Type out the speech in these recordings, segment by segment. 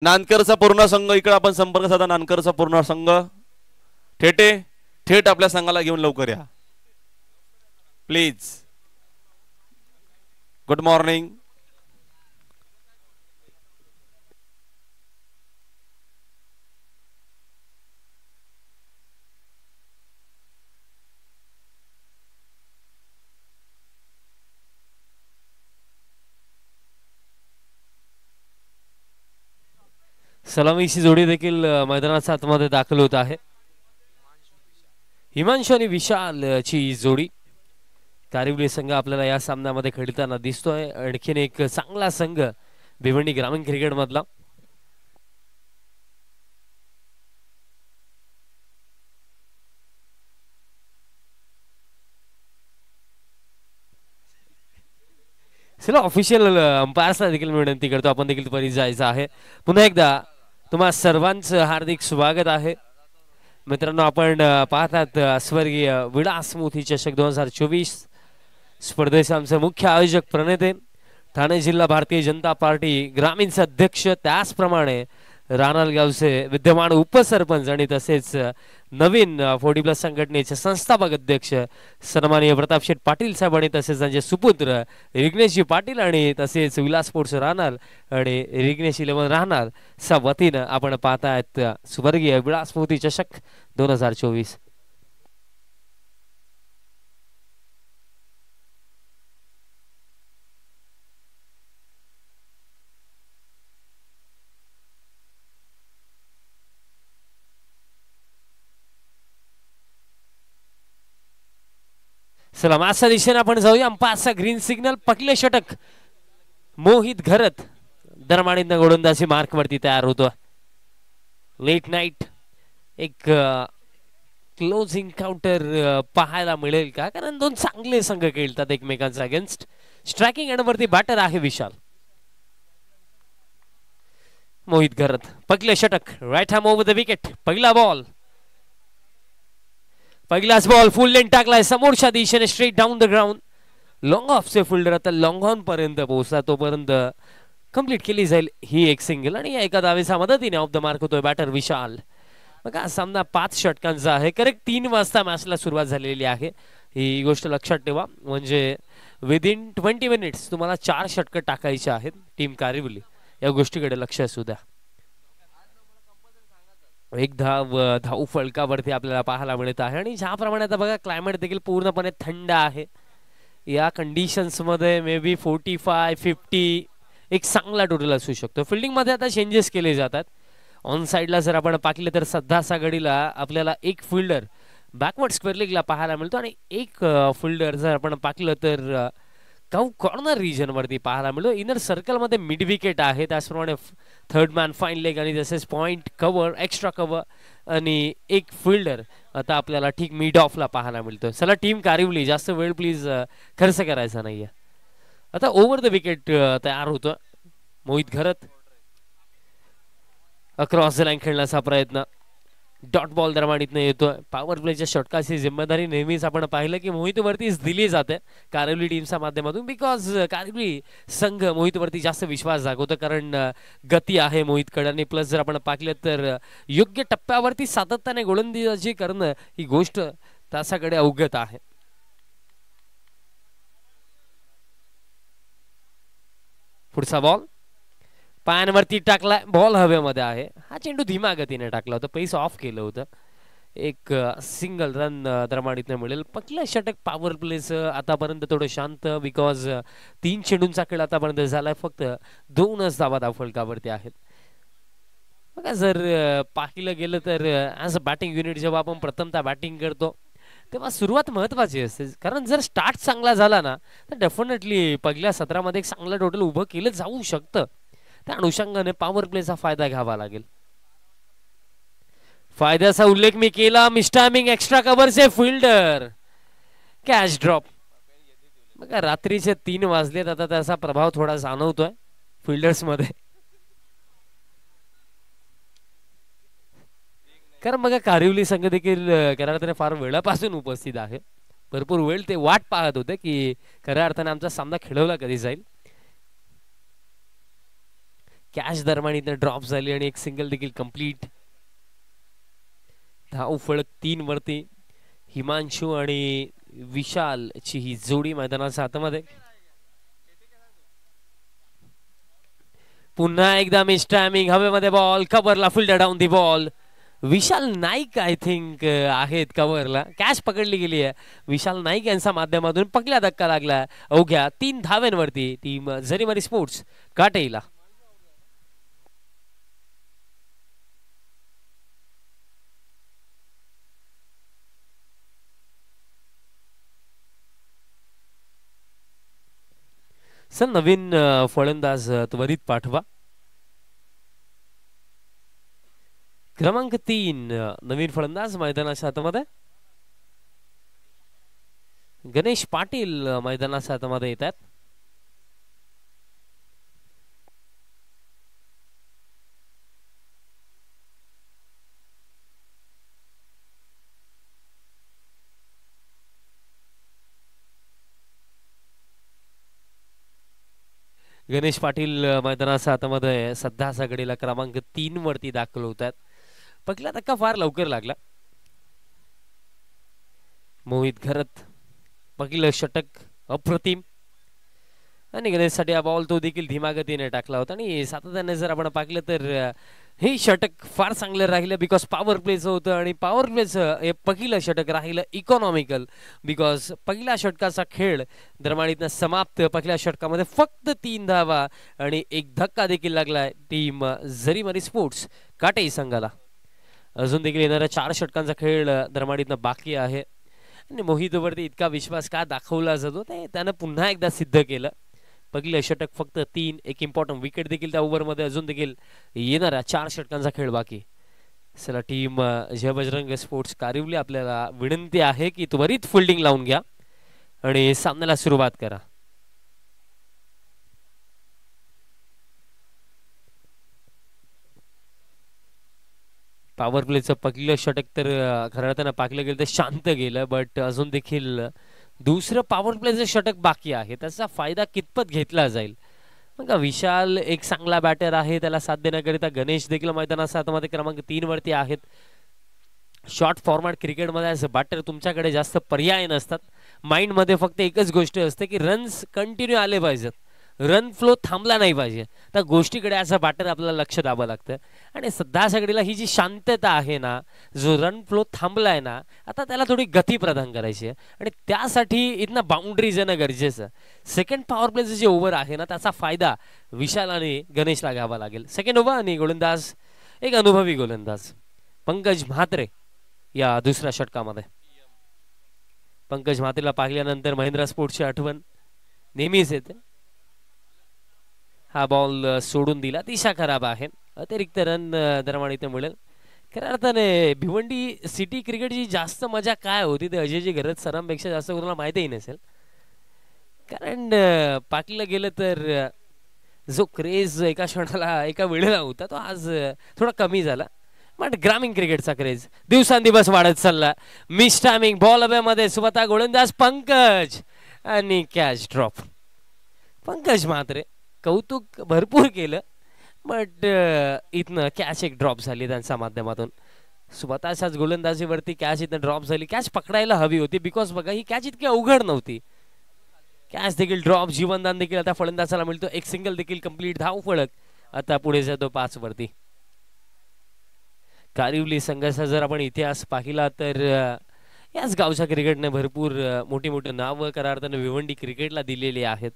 नानकरचा पूर्ण संघ इकडे आपण संपर्क साधा. नानकरचा पूर्ण संघ थेट आपल्या संघाला घेऊन लवकर या प्लीज. Good morning. सलामीची जोडी देखील मैदानाच्या आतमध्ये दाखल होत आहे. हिमांशू आणि विशाल ची जोडी कारिवली संघ आपल्याला या सामन्यामध्ये खेळताना दिसतोय. आणखीन एक चांगला संघ भिवंडी ग्रामीण क्रिकेट मधला. चला ऑफिशियल अंपायर्सला देखील विनंती करतो आपण देखील परी जायचं आहे. पुन्हा एकदा तुम्हा सर्वांचं हार्दिक स्वागत आहे मित्रांनो. आपण पाहतात स्वर्गीय विलास मोती चषक 2024 स्पर्धेचे आमचे मुख्य आयोजक प्रणेते ठाणे जिल्हा भारतीय जनता पार्टी ग्रामीणचे अध्यक्ष, त्याचप्रमाणे रानाल गावचे विद्यमान उपसरपंच आणि तसेच नवीन 40+ संघटनेचे संस्थापक अध्यक्ष सन्माननीय प्रतापशेठ पाटील साहेब आणि तसेच त्यांचे सुपुत्र विघ्नेशजी पाटील आणि तसेच विलास स्पोर्ट्स राहणार आणि विघ्नेश 11 राहणार च्या वतीनं आपण पाहतायत स्वर्गीय विलास मोती चषक 2024. चला मागच्या दिशेने आपण जाऊया. अंपायरचा ग्रीन सिग्नल. पहिले षटक मोहित घरत दरमाणीनं गोलंदाजी मार्क वरती तयार होतो. लेट नाईट एक क्लोज इन्काउंटर पाहायला मिळेल का, कारण दोन चांगले संघ खेळतात एकमेकांचा अगेन्स्ट. स्ट्रायकिंग एंडवरती बॅटर आहे विशाल. मोहित घरत पहिले षटक right arm over the wicket. पहिला बॉल, पहिलाच बॉल फुल लेन टाकलाय समोरच्या दिशेने straight down the ground. Long ऑफचे फिल्डर आता लॉंग ऑन पर्यंत पोहोचला, तोपर्यंत कंप्लीट केली जाईल ही एक सिंगल आणि या एका धावेच्या मदतीने ऑफ द मार्क होतोय बॅटर विशाल. बघा सामना 5 षटकांचा आहे. करेक्ट 3 वाजता मॅचला सुरुवात झालेली आहे, ही गोष्ट लक्षात ठेवा. म्हणजे विदिन 20 मिनिट्स तुम्हाला 4 षटकं टाकायची आहेत टीम कारिवली, या गोष्टीकडे लक्ष असू द्या. एक धाव फलकावरती आपल्याला पाहायला मिळत आहे आणि ज्याप्रमाणे आता बघा क्लायमेट देखील पूर्णपणे थंड आहे. या कंडिशन्स मध्ये मे बी 45-50 एक चांगला टोटल असू शकतो. फिल्डिंग मध्ये आता चेंजेस केले जातात. ऑन साइडला जर आपण पाहिले तर सध्याच्या घडीला आपल्याला एक फिल्डर बॅकवर्ड स्क्वेअर लेगला पाहायला मिळतो आणि एक फिल्डर जर आपण पाहिलं तर कॉर्नर रिजन वरती पाहायला मिळतो. इनर सर्कल मध्ये मिड विकेट आहे, त्याचप्रमाणे थर्ड मॅन फाईन लेग आणि तसेच पॉइंट कव्हर एक्स्ट्रा कव्हर आणि एक फिल्डर आता आपल्याला ठीक मिड ऑफला पाहायला मिळतो. चला टीम कारिवली जास्त वेळ प्लीज खर्च करायचा नाहीये. आता ओव्हर द विकेट तयार होतो. मोहित घरत अक्रॉस द लाईन खेळण्याचा प्रयत्न, डॉट बॉल दरम्यान येतोय. पॉवर प्लेच्या षटकाची जिम्मेदारी नेहमीच आपण पाहिलं की मोहित वरतीच दिली जाते कारिवली टीमच्या माध्यमातून, बिकॉज कारिवली संघ मोहित वरती जास्त विश्वास दाखवतो, कारण गती आहे मोहितकडे आणि प्लस जर आपण पाहिलं तर योग्य टप्प्यावरती सातत्याने गोलंदाजी करणं ही गोष्ट त्याच्याकडे अवगत आहे. पुढचा बॉल पायांवरती टाकलाय, बॉल हवेमध्ये आहे. हा चेंडू धीमा गतीने टाकला होता, पेस ऑफ केलं होतं. एक सिंगल रन दरम्यान मिळेल. पहिलं षटक पॉवर प्लेचं आतापर्यंत थोडं शांत, बिकॉज 3 चेंडूंचा खेळ आतापर्यंत झालाय, फक्त 2च धावा धावफलकावरती आहेत. बघा जर पाहिलं गेलं तर ॲज अ बॅटिंग युनिट जेव्हा आपण प्रथमतः बॅटिंग करतो तेव्हा सुरुवात महत्वाची असते, कारण जर स्टार्ट चांगला झाला ना तर डेफिनेटली पहिल्या सत्रामध्ये एक चांगलं टोटल उभं केलं जाऊ शकतं. त्या अनुषंगाने पॉवर प्लेचा फायदा घ्यावा लागेल. फायद्याचा उल्लेख मी केला. मिस्टायमिंग एक्स्ट्रा कव्हरचे फिल्डर कॅच ड्रॉप. बघा रात्रीचे 3 वाजलेत, आता त्याचा प्रभाव थोडा जाणवतोय फिल्डर्स मध्ये, कारण बघा कारिवली संघ देखील खऱ्या अर्थाने फार वेळापासून उपस्थित आहे. भरपूर वेळ ते वाट पाहत होते की खऱ्या अर्थाने आमचा सामना खेळवला कधी जाईल. कॅच दरम्यान इथं ड्रॉप झाली आणि एक सिंगल देखील कंप्लीट. धाव फलक 3 वरती. हिमांशू आणि विशालची ही जोडी मैदानाच्या आतमध्ये. पुन्हा एकदा मिस टायमिंग. हवेमध्ये बॉल कव्हरला, fielder down the ball. Vishal Naik I think आहेत कव्हरला. कॅच पकडली गेली आहे. विशाल नाईक यांच्या माध्यमातून पहिला धक्का लागला अवघ्या 3 धाव्यांवरती टीम झरीमारी स्पोर्ट्स काटेला. सर नवीन फलंदाज त्वरित पाठवा. क्रमांक 3 नवीन फलंदाज मैदानाच्या हातामध्ये. गणेश पाटील मैदानाच्या हातामध्ये येतात. गणेश पाटील मैदानाच्या हातामध्ये सध्याच्या घडीला क्रमांक 3 वरती दाखल होतात. पहिला धक्का फार लवकर लागला. मोहित घरत पहिलं षटक अप्रतिम. आणि गणेशसाठी हा बॉल तो देखील धीमा गतीने टाकला होता. आणि सातत्याने जर आपण पाहिलं तर हे षटक फार चांगलं राहिलं बिकॉज पॉवर प्लेचं होतं. आणि पॉवर प्लेचं हे पहिलं षटक राहिलं इकॉनॉमिकल बिकॉज पहिल्या षटकाचा खेळ दरम्यान समाप्त. पहिल्या षटकामध्ये फक्त 3 धावा आणि एक धक्का देखील लागलाय टीम झरीमारी स्पोर्ट्स काटे संघाला. अजून देखील येणाऱ्या 4 षटकांचा खेळ दरम्यान बाकी आहे. आणि मोहितवरती इतका विश्वास का दाखवला जातो ते त्यानं पुन्हा एकदा सिद्ध केलं. पहिलं षटक फक्त 3, एक इम्पॉर्टंट विकेट देखील त्या ओव्हरमध्ये. अजून देखील येणाऱ्या 4 षटकांचा खेळ बाकी. चला टीम जय बजरंग स्पोर्ट्स कारिवली आपल्याला विनंती आहे की त्वरित फिल्डिंग लावून घ्या आणि सामन्याला सुरुवात करा. पॉवर प्लेचं पहिलं षटक तर खरं अर्थानं पाकलं गेलं तर शांत गेलं. बट अजून देखील दुसरं पॉवर प्लेचं षटक बाकी आहे. त्याचा फायदा कितपत घेतला जाईल. मग विशाल एक चांगला बॅटर आहे. त्याला साथ देण्याकरिता गणेश देखील मैदानाच्या आतमध्ये क्रमांक 3 वरती आहेत. शॉर्ट फॉर्मॅट क्रिकेटमध्ये असं बॅटर तुमच्याकडे जास्त पर्याय नसतात. माइंडमध्ये फक्त एकच गोष्ट असते की रन्स कंटिन्यू आले पाहिजेत. रन फ्लो थांबला नाही पाहिजे. त्या गोष्टीकडे असं बॅटर आपल्याला लक्ष द्यावं लागतं. आणि सध्याच्या घडीला ही जी शांतता आहे ना, जो रन फ्लो थांबलाय ना, आता त्याला थोडी गती प्रदान करायची आहे. आणि त्यासाठी इथनं बाउंड्रीज येणं गरजेचं. सेकंड पॉवर प्लेचं जे ओव्हर आहे ना, त्याचा फायदा विशाल आणि गणेशला घ्यावा लागेल. सेकंड ओव्हर आणि गोलंदाज एक अनुभवी गोलंदाज पंकज म्हात्रे या दुसऱ्या षटकामध्ये. पंकज म्हात्रेला पाहिल्यानंतर महिंद्रा स्पोर्ट्सची आठवण नेहमीच येते. हा बॉल सोडून दिला. दिशा खराब आहे. अतिरिक्त रन दरम्यान इथे मिळेल. खऱ्या अर्थाने भिवंडी सिटी क्रिकेटची जास्त मजा काय होती ते अजयजी घरत सरांपेक्षा जास्त कोणाला माहितीही नसेल. कारण पाकलं गेलं तर जो क्रेज एका क्षणाला एका वेळेला होता तो आज थोडा कमी झाला. बट ग्रामीण क्रिकेटचा क्रेज दिवसांदिवस वाढत चालला. मिस टायमिंग बॉल अबेमध्ये स्वतः गोलंदाज पंकज आणि कॅच ड्रॉप. पंकज मात्र कौतुक भरपूर केलं. बट इथनं कॅच एक ड्रॉप झाली त्यांच्या माध्यमातून. स्वतःच्याच गोलंदाजीवरती कॅच इथं ड्रॉप झाली. कॅच पकडायला हवी होती बिकॉज बघा ही कॅच इतकी अवघड नव्हती. कॅच देखील ड्रॉप. जीवनदान देखील आता फलंदाजाला मिळतो. एक सिंगल देखील कंप्लीट. धाव फलक आता पुढे जातो 5 वरती. कारिवली संघाचा जर आपण इतिहास पाहिला तर याच गावच्या क्रिकेटने भरपूर मोठी मोठी नावं खऱ्या अर्थाने भिवंडी क्रिकेटला दिलेली आहेत.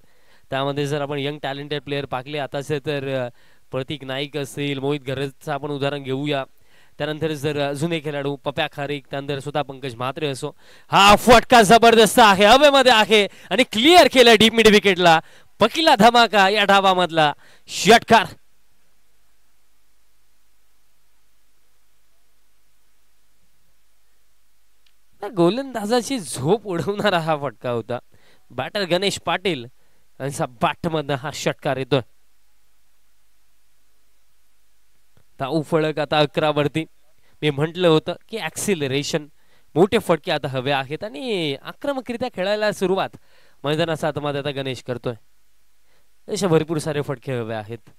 त्यामध्ये जर आपण यंग टॅलेंटेड प्लेअर पाहिले आताचे तर प्रतीक नाईक असतील, मोहित घरतचं आपण उदाहरण घेऊया. त्यानंतर जर जुने खेळाडू पप्या खारीक, त्यानंतर स्वतः पंकज म्हात्रे असो. हा फटका जबरदस्त आहे. हवेमध्ये आहे आणि क्लिअर केलं डीप मिड विकेटला. पहिला धमाका या डावामधला षटकार. गोलंदाजाची झोप उडवणारा हा फटका होता. बॅटर गणेश पाटील यांचा बॅट मधनं हा षटकार येतोय. धाव फलक आता 11 वरती. मी म्हटलं होतं की ऍक्सिलरेशन मोठे फटके आता हवे आहेत आणि आक्रमकरित्या खेळायला सुरुवात मैदानाच्या आतमध्ये आता गणेश करतोय. अशा भरपूर सारे फटके हवे आहेत.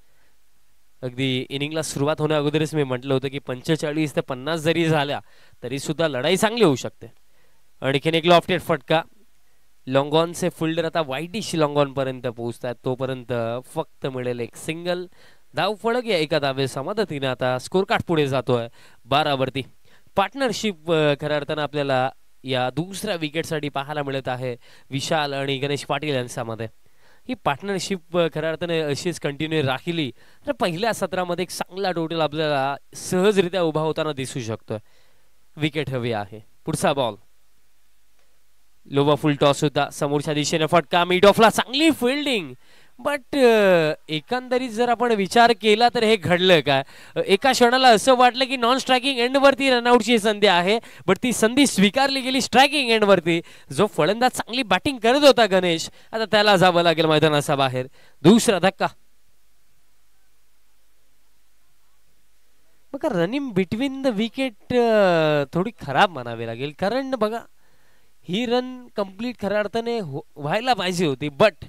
अगदी इनिंगला सुरुवात होण्या अगोदरच मी म्हटलं होतं की 45 ते 50 जरी झाल्या तरी सुद्धा लढाई चांगली होऊ शकते. आणखीन एक लॉफ्टेड फटका. लॉंगॉनचे फिल्डर आता वाईटिश लॉंगॉन पर्यंत पोहोचतात, तोपर्यंत फक्त मिळेल एक सिंगल. धाव फळक या एका धावेच्या मदतीने आता स्कोर कार्ड पुढे जातोय 12 वरती. पार्टनरशिप खऱ्या अर्थानं आपल्याला या दुसऱ्या विकेटसाठी पाहायला मिळत आहे विशाल आणि गणेश पाटील यांच्यामध्ये. ही पार्टनरशिप खऱ्या अर्थाने अशीच कंटिन्यू राहिली तर पहिल्या सत्रामध्ये एक चांगला टोटल आपल्याला सहजरित्या उभा होताना दिसू शकतोय. विकेट हवी आहे. पुढचा बॉल लोवा फुल टॉस होता, समोरच्या दिशेने फटका, मिड ऑफला चांगली फिल्डिंग. बट एकंदरीत जर आपण विचार केला तर हे घडलं काय, एका क्षणाला असं वाटलं की नॉन स्ट्रायकिंग एंडवरती रनआउटची संधी आहे, बट ती संधी स्वीकारली गेली स्ट्रायकिंग एंडवरती. जो फलंदाज चांगली बॅटिंग करत होता गणेश, आता त्याला जावं लागेल मैदानाच्या बाहेर. दुसरा धक्का. बघा रनिंग बिटवीन द विकेट थोडी खराब म्हणावी लागेल, कारण बघा ही रन कंप्लीट खऱ्या अर्थाने व्हायला पाहिजे होती, बट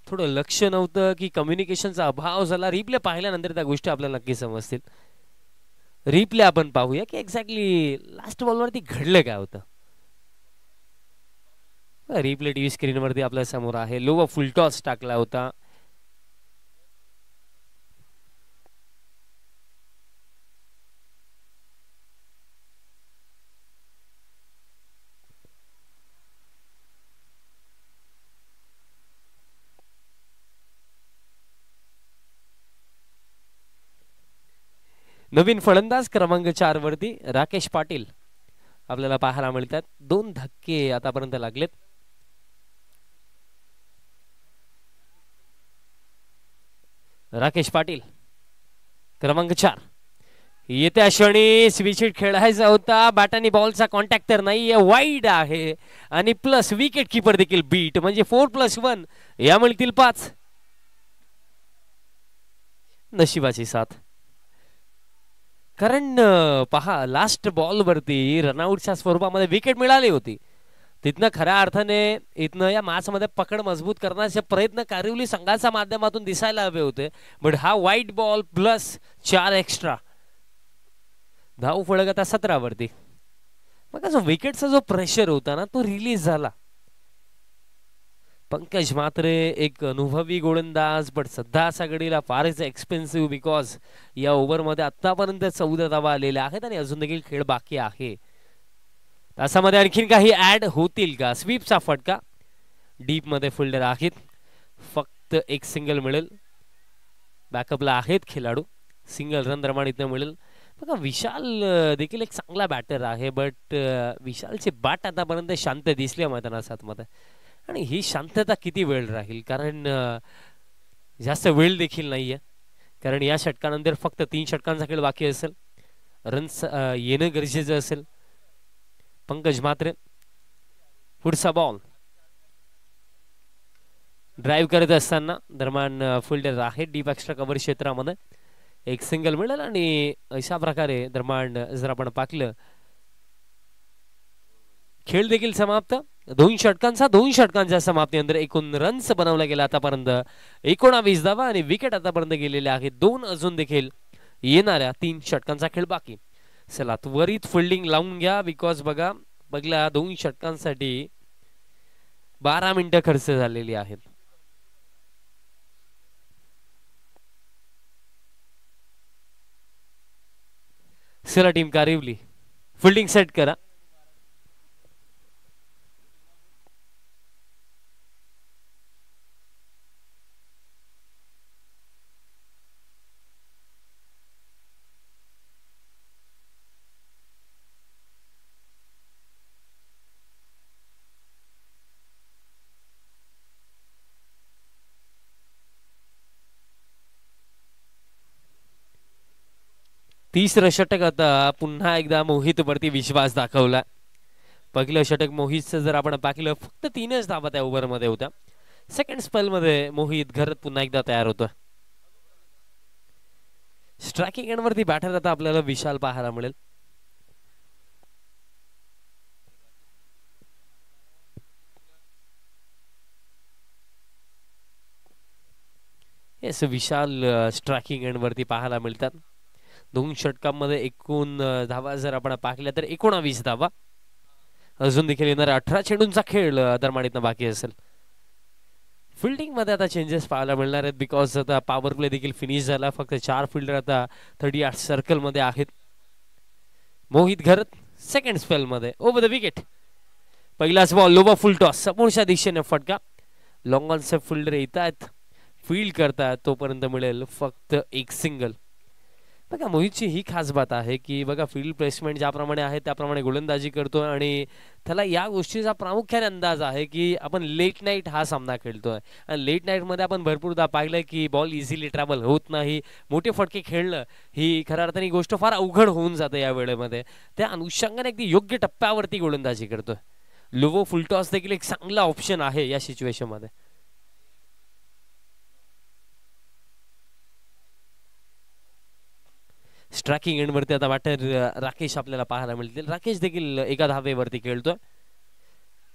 थोडं लक्ष नव्हतं की कम्युनिकेशनचा अभाव झाला. रिप्ले पाहिल्यानंतर त्या गोष्टी आपल्याला नक्की समजतील. रिप्ले आपण पाहूया की एक्झॅक्टली लास्ट बॉलवरती घडलं काय होतं. रिप्ले टीव्ही स्क्रीनवरती आपल्या समोर आहे. लो फुल टॉस टाकला होता. नवीन फलंदाज क्रमांक 4 वरती राकेश पाटील आपल्याला पाहायला मिळतात. 2 धक्के आतापर्यंत लागलेत. राकेश पाटील क्रमांक 4. येत्या क्षणी स्विचिट खेळायचा होता, बॅटानी बॉलचा कॉन्टॅक्ट तर नाहीये, वाईड आहे आणि प्लस विकेट किपर देखील बीट, म्हणजे 4+1 या मिळतील 5. नशिबाची साथ. कारण पहा लास्ट बॉल वरती रनआउटच्या स्वरूपामध्ये विकेट मिळाली होती. तिथनं खऱ्या अर्थाने इथनं या मॅच मध्ये पकड मजबूत करण्याचे प्रयत्न कारिवली संघाच्या माध्यमातून दिसायला हवे होते, बट हा व्हाईट बॉल प्लस 4 एक्स्ट्रा. धाव फळक आता 17 वरती. मग जो विकेटचा जो प्रेशर होता ना तो रिलीज झाला. पंकज मात्रे एक अनुभवी गोलंदाज, बट सध्या असा घडीला फारच एक्सपेन्सिव्ह, बिकॉज या ओव्हरमध्ये आतापर्यंत 14 धावा आलेल्या आहेत आणि अजून देखील खेळ बाकी आहे. तासामध्ये आणखीन काही ऍड होतील का. स्वीपचा फटका. डीप मध्ये फिल्डर आहेत, फक्त एक सिंगल मिळेल. बॅकअपला आहेत खेळाडू, सिंगल रन प्रमाणित मिळेल. बघा विशाल देखील एक चांगला बॅटर आहे, बट विशालची बॅट आतापर्यंत शांत दिसली मैदानात मध्ये, आणि ही शांतता किती वेळ राहील, कारण जास्त वेळ देखील नाहीये. कारण या षटकानंतर फक्त 3 षटकांचा खेळ बाकी असेल, रन्स येणं गरजेचं असेल. पंकज मात्रे पुढचा बॉल ड्राईव्ह करत असताना दरम्यान फिल्डर आहे डीप एक्स्ट्रा कव्हर क्षेत्रामध्ये, एक सिंगल मिळेल. आणि अशा प्रकारे दरम्यान जर आपण पाहिलं खेळ देखील समाप्त. 2 षटकांच्या समाप्तीनंतर एकूण रन्स बनवला गेला आतापर्यंत 19 धावा आणि विकेट आतापर्यंत गेलेले आहेत 2. अजून देखील येणाऱ्या 3 षटकांचा खेळ बाकी. चला त्वरित फिल्डिंग लावून घ्या, बिकॉज बघा 2 षटकांसाठी 12 मिनिटं खर्च झालेली आहेत. चला टीम कारिवली फिल्डिंग सेट करा. तिसरं षटक आता पुन्हा एकदा मोहित वरती विश्वास दाखवला. पहिलं षटक मोहितचं जर आपण पाहिलं फक्त 3च धावा त्या ओव्हर मध्ये होत्या. सेकंड स्पेल मध्ये मोहित घरात पुन्हा एकदा तयार होतो. स्ट्रायकिंग एंड वरती बॅटर आता आपल्याला विशाल पाहायला मिळेल. येस, विशाल स्ट्रायकिंग एंड वरती पाहायला मिळतात. 2 षटकांमध्ये एकूण धावा जर आपण पाहिल्या तर 19 धावा. अजून देखील येणाऱ्या 18 चेंडूंचा खेळ दरम्यान बाकी असेल. फिल्डिंग मध्ये आता चेंजेस पाहायला मिळणार आहेत बिकॉज आता पॉवर प्ले देखील फिनिश झाला. फक्त 4 फिल्डर आता 38 सर्कल मध्ये आहेत. मोहित घरत सेकंड स्पेल मध्ये ओव्हर द विकेट. पहिलाच बॉल लोवा फुल टॉस समोरच्या दिशेने फटका. लॉंग ऑन सेफ फिल्डर येत आहेत, फील्ड करतात, तोपर्यंत मिळेल फक्त एक सिंगल. बघा मोहितची ही खास बात आहे की बघा फील्ड प्लेसमेंट ज्याप्रमाणे आहे त्याप्रमाणे गोलंदाजी करतोय आणि त्याला या गोष्टीचा प्रामुख्याने अंदाज आहे की आपण लेट नाईट हा सामना खेळतोय आणि लेट नाईटमध्ये आपण भरपूरदा पाहिलं की बॉल इझिली ट्रॅव्हल होत नाही. मोठे फटके खेळणं ही खऱ्या अर्थाने गोष्ट फार अवघड होऊन जाते या वेळेमध्ये. त्या अनुषंगाने अगदी योग्य टप्प्यावरती गोलंदाजी करतोय. लोवो फुलटॉस देखील एक चांगला ऑप्शन आहे या सिच्युएशन मध्ये. स्ट्रायकिंग एंड वरती आता बॅटर राकेश आपल्याला पाहायला मिळतील. राकेश देखील एका धावेवरती खेळतोय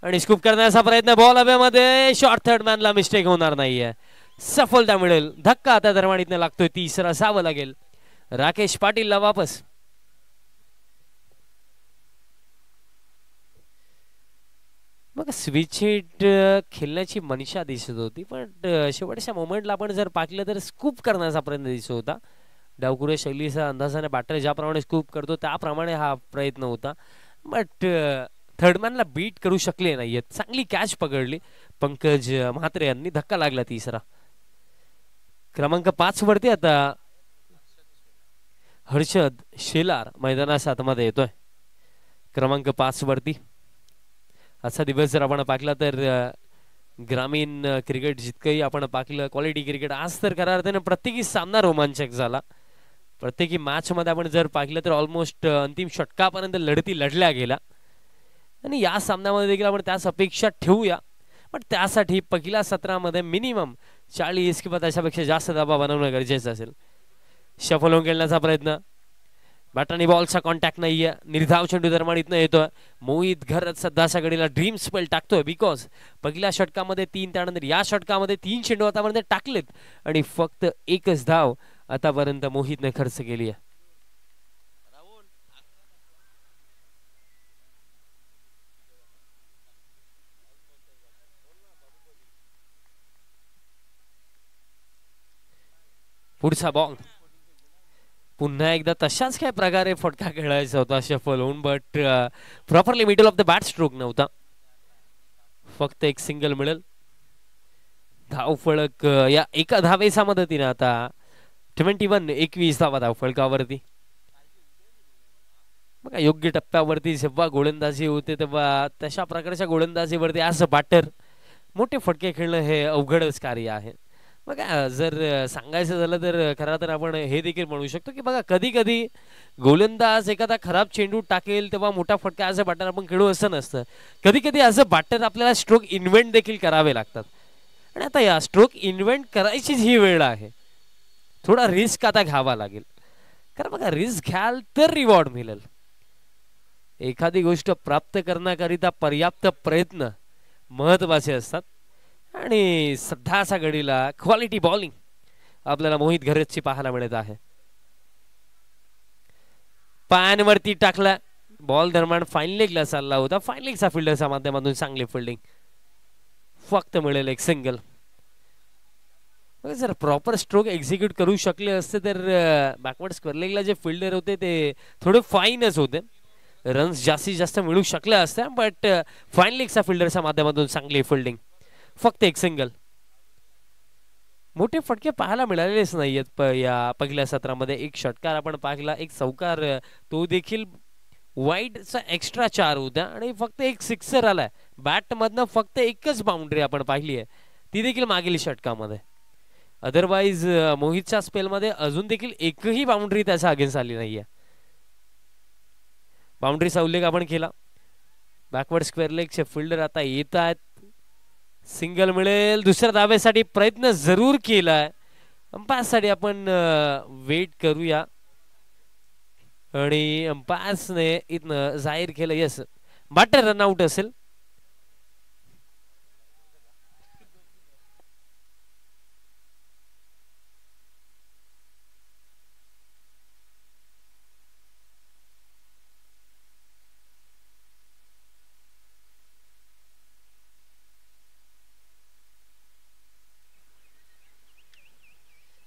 आणि स्कूप करण्याचा प्रयत्न. बॉल हवेमध्ये, शॉर्ट थर्ड मॅनला मिस्टेक होणार नाहीये, सफलता मिळेल. धक्का आता दरवाणीतनं लागतोय, तिसरा असावं लागेल राकेश पाटीलला वापस. मग स्विच हिट खेळण्याची मनीषा दिसत होती पण शेवटच्या मोमेंटला आपण जर पाहिलं तर स्कूप करण्याचा प्रयत्न दिसत होता. डावकुरे शैलीचा अंदाजाने बॅटर ज्याप्रमाणे स्कूप करतो त्याप्रमाणे हा प्रयत्न होता बट थर्डमॅनला बीट करू शकले नाहीयेत. चांगली कॅच पकडली पंकज म्हात्रे यांनी, धक्का लागला तिसरा. क्रमांक 5 वरती आता हर्षद शेलार मैदानाच्या आतमध्ये येतोय. क्रमांक 5 वरती असा दिवस जर आपण पाहिला तर ग्रामीण क्रिकेट जितकंही आपण पाहिलं क्वालिटी क्रिकेट, आज तर खऱ्या अर्थाने प्रत्येकी सामना रोमांचक झाला. प्रत्येकी मॅच मध्ये आपण जर पाहिलं तर ऑलमोस्ट अंतिम षटकापर्यंत लढती लढल्या गेल्या आणि या सामन्यामध्ये देखील आपण त्याच अपेक्षा ठेवूया. पण त्यासाठी पहिल्या सत्रामध्ये मिनिमम 40 किंवा त्याच्यापेक्षा जास्त धावा बनवणं गरजेचं असेल. शफल होऊन खेळण्याचा प्रयत्न, बॅटानी बॉलचा कॉन्टॅक्ट नाहीये, निर्धाव चेंडू दरम्यान इथनं येतोय. मोहित घरत सध्याच्या घडीला ड्रीम स्पेल टाकतोय बिकॉज पहिल्या षटकामध्ये 3 त्यानंतर या षटकामध्ये 3 चेंडू आतापर्यंत टाकलेत आणि फक्त एकच धाव आतापर्यंत मोहितने खर्च केली आहे. पुढचा बॉल पुन्हा एकदा तशाच काय प्रकारे फटका खेळायचा होता शफल होऊन but properly middle of the bat stroke नव्हता. फक्त एक सिंगल मिळेल. धाव फळक या एका धावेच्या मदतीने आता 21 धावा धाव फळकावरती. बघा योग्य टप्प्यावरती जेव्हा गोलंदाजी होते तेव्हा तशा प्रकारच्या गोलंदाजीवरती असं बॅटर मोठे फटके खेळणं हे अवघडच कार्य आहे. बघा जर सांगायचं झालं तर खरं तर आपण हे देखील म्हणू शकतो की बघा कधी कधी गोलंदाज एखादा खराब चेंडू टाकेल तेव्हा मोठा फटका ॲज अ बॅटर आपण खेळू असं नसतं. कधी कधी ॲज अ बॅटर आपल्याला स्ट्रोक इन्व्हेंट देखील करावे लागतात आणि आता या स्ट्रोक इन्व्हेंट करायचीच ही वेळ आहे. थोडा रिस्क आता घ्यावा लागेल कारण बघा रिस्क घ्याल तर रिवॉर्ड मिळेल. एखादी गोष्ट प्राप्त करण्याकरिता पर्याप्त प्रयत्न महत्वाचे असतात आणि सध्याच्या घडीला क्वालिटी बॉलिंग आपल्याला मोहित घरतची पाहायला मिळत आहे. पायांवरती टाकला बॉल दरम्यान फाईन लेगला चालला होता. फाईन लेगचा फिल्डरच्या माध्यमातून चांगली फिल्डिंग, फक्त मिळेल एक सिंगल. जर प्रॉपर स्ट्रोक एक्झिक्यूट करू शकले असते तर बॅकवर्ड स्क्वेअर लेगला जे फिल्डर होते ते थोडे फाईनच होते, रन्स जास्तीत जास्त मिळू शकले असते बट फाईन लेगच्या फिल्डरच्या माध्यमातून चांगली फिल्डिंग, फक्त एक सिंगल. मोठे फटके पाहायला मिळालेच नाहीयेत या पहिल्या सत्रामध्ये. एक षटकार आपण पाहिला, एक चौकार तो देखील वाईडचा एक्स्ट्रा 4 होत्या आणि फक्त एक सिक्सर आलाय. बॅट मधनं फक्त एकच बाउंड्री आपण पाहिली आहे, ती देखील मागील षटकामध्ये. अदरवाईज मोहितच्या स्पेलमध्ये अजून देखील एकही बाउंड्री त्याच्या अगेन्स्ट आली नाहीये. बाउंड्रीचा उल्लेख आपण केला. बॅकवर्ड स्क्वेअर लेगचे फिल्डर आता येत आहेत. सिंगल मिळेल. दुसऱ्या धावेसाठी प्रयत्न जरूर केलाय. अंपायरसाठी आपण वेट करूया आणि अंपायर्सने इथनं जाहीर केलं यस बॅटर रनआउट असेल.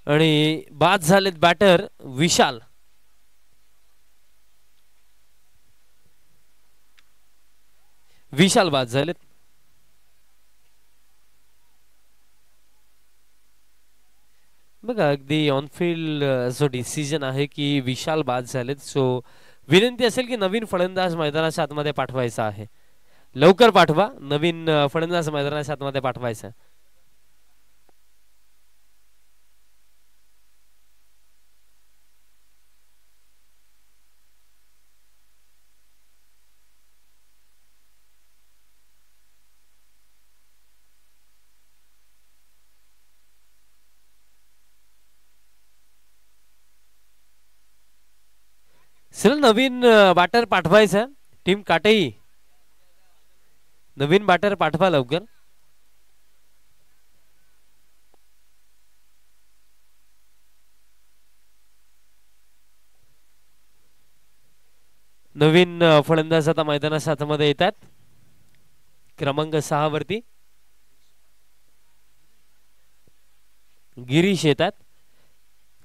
आणि बाद झालेत बॅटर विशाल. विशाल बाद झालेत. बघा अगदी ऑनफिल्ड जो डिसिजन आहे की विशाल बाद झालेत. सो विनंती असेल की नवीन फलंदाज मैदानाच्या आतमध्ये पाठवायचा आहे. लवकर पाठवा. नवीन फलंदाज मैदानाच्या आतमध्ये पाठवायचा. सर नवीन बॅटर पाठवायचा. टीम काटेही नवीन बॅटर पाठवा लवकर. नवीन फलंदाज आता मैदानाच्या आतमध्ये येतात. क्रमांक 6 वरती गिरीश येतात.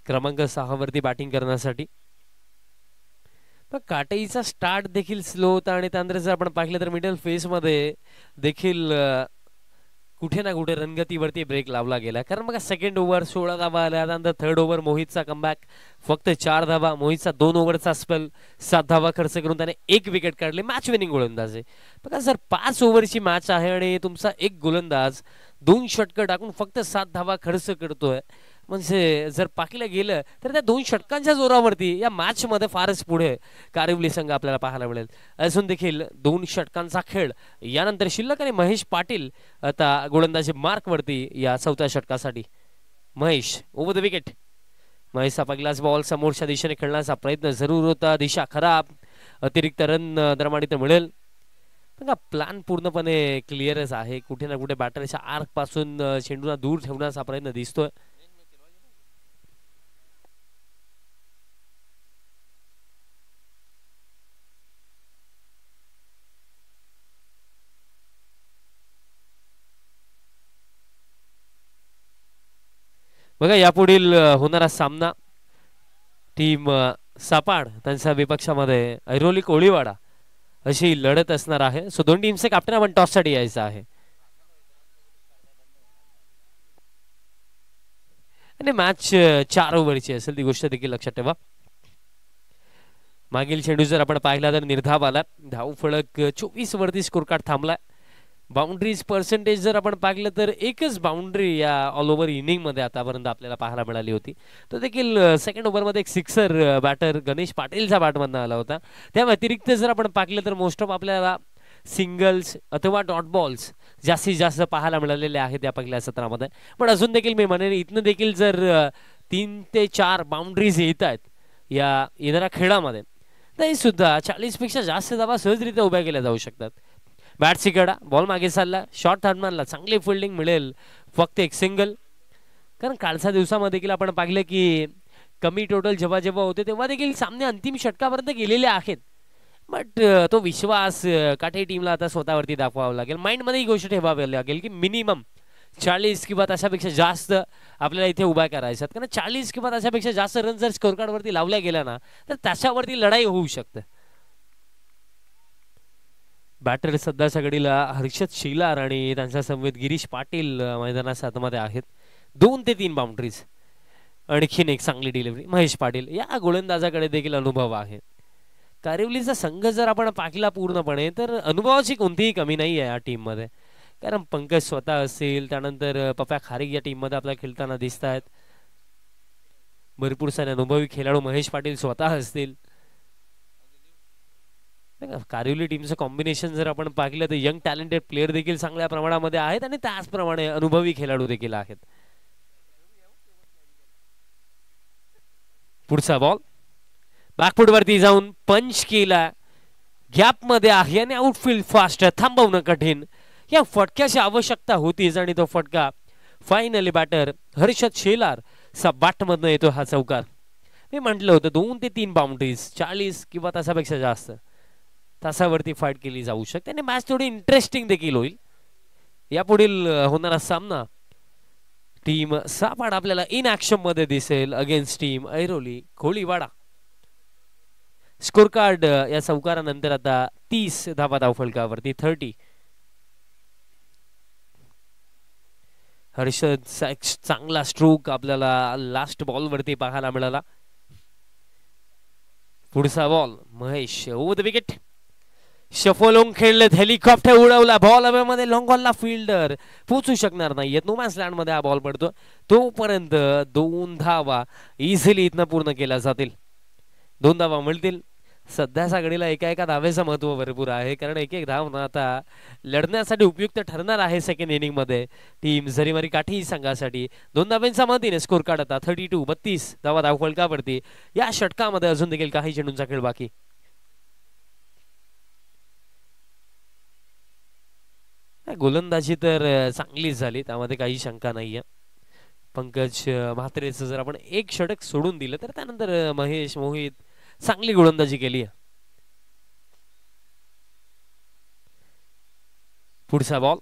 क्रमांक 6 वरती बॅटिंग करण्यासाठी. काटेईचा स्टार्ट देखील स्लो होता आणि त्यानंतर जर आपण पाहिलं तर मिडल फेस मध्ये देखील कुठे ना कुठे रणगतीवरती ब्रेक लावला गेला. कारण बघा सेकंड ओव्हर 16 धावा आल्या. त्यानंतर थर्ड ओव्हर मोहितचा कमबॅक फक्त 4 धावा. मोहितचा 2 ओव्हरचा स्पेल 7 धावा खर्च करून त्याने 1 विकेट काढली. मॅच विनिंग गोलंदाज आहे. बघा जर 5 ओव्हरची मॅच आहे आणि तुमचा एक गोलंदाज 2 षटकं टाकून फक्त 7 धावा खर्च करतोय म्हणजे जर पाहिलं गेलं तर त्या 2 षटकांच्या जोरावरती या मॅच मध्ये फारच पुढे कारिवली संघ आपल्याला पाहायला मिळेल. अजून देखील 2 षटकांचा खेळ यानंतर शिल्लक आणि महेश पाटील आता गोलंदाजी मार्क वरती या 4थ्या षटकासाठी. Mahesh over the wicket. महेशचा पहिलाच बॉल समोरच्या दिशेने खेळण्याचा प्रयत्न जरूर होता. दिशा खराब. अतिरिक्त रन दरम्यान इथे मिळेल. बघा प्लॅन पूर्णपणे क्लिअरच आहे. कुठे ना कुठे बॅटरच्या आर्क पासून चेंडूला दूर ठेवण्याचा प्रयत्न दिसतोय. बघा यापुढील होणारा सामना टीम सापाड त्यांच्या विपक्षामध्ये ऐरोली कोळीवाडा अशी लढत असणार आहे. सो दोन टीमचे कॅप्टन आपण टॉस साठी यायचं आहे. आणि मॅच 4 ओव्हरची असेल ती गोष्ट देखील लक्षात ठेवा. मागील चेंडू जर आपण पाहिला तर निर्धाव आला. धाव फलक 24 वरती स्कोर कार्ड थांबलाय. बाउंड्रीज पर्सेंटेज जर आपण पाहिलं तर एकच बाउंड्री या ऑल ओव्हर इनिंग मध्ये आतापर्यंत आपल्याला पाहायला मिळाली होती. तो देखील सेकंड ओव्हर मध्ये एक सिक्सर बॅटर गणेश पाटीलचा बॅटमधनं आला होता. त्या व्यतिरिक्त जर आपण पाहिलं तर मोस्ट ऑफ आपल्याला सिंगल्स अथवा डॉट बॉल्स जास्तीत जास्त पाहायला मिळालेले आहेत या पहिल्या सत्रामध्ये. पण अजून देखील मी म्हणेन इथनं देखील जर 3 ते 4 बाउंड्रीज येत आहेत या येणाऱ्या खेळामध्ये तरी सुद्धा 40 पेक्षा जास्त धावा सहजरित्या उभ्या केल्या जाऊ शकतात. बॅटची कडा बॉल मागे चालला. शॉर्ट थर्डमॅनला चांगली फिल्डिंग मिळेल. फक्त एक सिंगल. कारण कालच्या दिवसामध्ये देखील आपण पाहिलं की कमी टोटल जेव्हा जेव्हा होते तेव्हा देखील सामने अंतिम षटकापर्यंत गेलेले आहेत. बट तो विश्वास काठे टीमला आता स्वतःवरती दाखवावा लागेल. माइंडमध्ये ही गोष्ट ठेवावी लागेल की मिनिमम 40 किंवा त्याच्यापेक्षा जास्त आपल्याला इथे उभा करायच्यात. कारण 40 किंवा त्याच्यापेक्षा जास्त रन जर स्कोर कार्ड वरती लावल्या गेल्या ना तर त्याच्यावरती लढाई होऊ शकते. बॅटर सध्याच्या घडीला हर्षद शिलार आणि त्यांच्या समवेत गिरीश पाटील मैदानाच्या आतमध्ये आहेत. 2 ते 3 बाउंड्रीज. आणखीन एक चांगली डिलिव्हरी महेश पाटील या गोलंदाजाकडे देखील अनुभव आहे. कारिवलीचा संघ जर आपण पाहिला पूर्णपणे तर अनुभवाची कोणतीही कमी नाही आहे या टीम मध्ये. कारण पंकज स्वतः असेल त्यानंतर पप्या खारीक या टीम मध्ये आपल्याला खेळताना दिसत आहेत. भरपूर सारे अनुभवी खेळाडू महेश पाटील स्वतः असतील. कारिवली टीमचं कॉम्बिनेशन जर आपण पाहिलं तर यंग टॅलेंटेड प्लेयर देखील चांगल्या प्रमाणामध्ये आहेत आणि त्याचप्रमाणे अनुभवी खेळाडू देखील आहेत. पुढचा बॉल बॅकफुट वरती जाऊन पंच केला. गॅप मध्ये आहे आणि आउटफील्ड फास्ट थांबवणं कठीण. या फटक्याची आवश्यकता होतीच आणि तो फटका finally batter Harshad Shelar bat मधनं येतो हा चौकार. मी म्हटलं होतं 2 ते 3 बाउंड्रीज 40 किंवा त्याच्यापेक्षा जास्त तासावरती फाईट केली जाऊ शकते आणि मॅच थोडी इंटरेस्टिंग देखील होईल. यापुढील होणारा सामना टीम सापाड आपल्याला इन ऍक्शन मध्ये दिसेल against team Airoli Koliwada. Score card या चौकारानंतर आता 30 धावा धावफलकावरती 30. हर्षदचा एक चांगला स्ट्रोक आपल्याला लास्ट बॉल वरती पाहायला मिळाला. पुढचा ball Mahesh over the wicket. शफोलोंग खेळलेत, हेलिकॉप्टर उडवला, बॉल हवेमध्ये, लॉंग बॉलला फिल्डर पोहोचू शकणार नाहीयेत. नो मॅन्स लँड मध्ये हा बॉल पडतो. तोपर्यंत 2 धावा इझिली इथनं पूर्ण केल्या जातील. 2 धावा मिळतील. सध्याच्या घडीला एका धावेचं महत्व भरपूर आहे, कारण एक धाव ना आता लढण्यासाठी उपयुक्त ठरणार आहे सेकंड इनिंग मध्ये टीम जरीमारी काठी संघासाठी. 2 धावांच्या मदतीने स्कोर कार्ड आता 32 धावा धावफलकावरती. या षटकामध्ये अजून देखील काही चेंडूंचा खेळ बाकी. गोलंदाजी तर चांगलीच झाली, त्यामध्ये काही शंका नाहीये. पंकज म्हात्रेचं जर आपण एक षटक सोडून दिलं तर त्यानंतर महेश मोहित चांगली गोलंदाजी केली आहे. पुढचा बॉल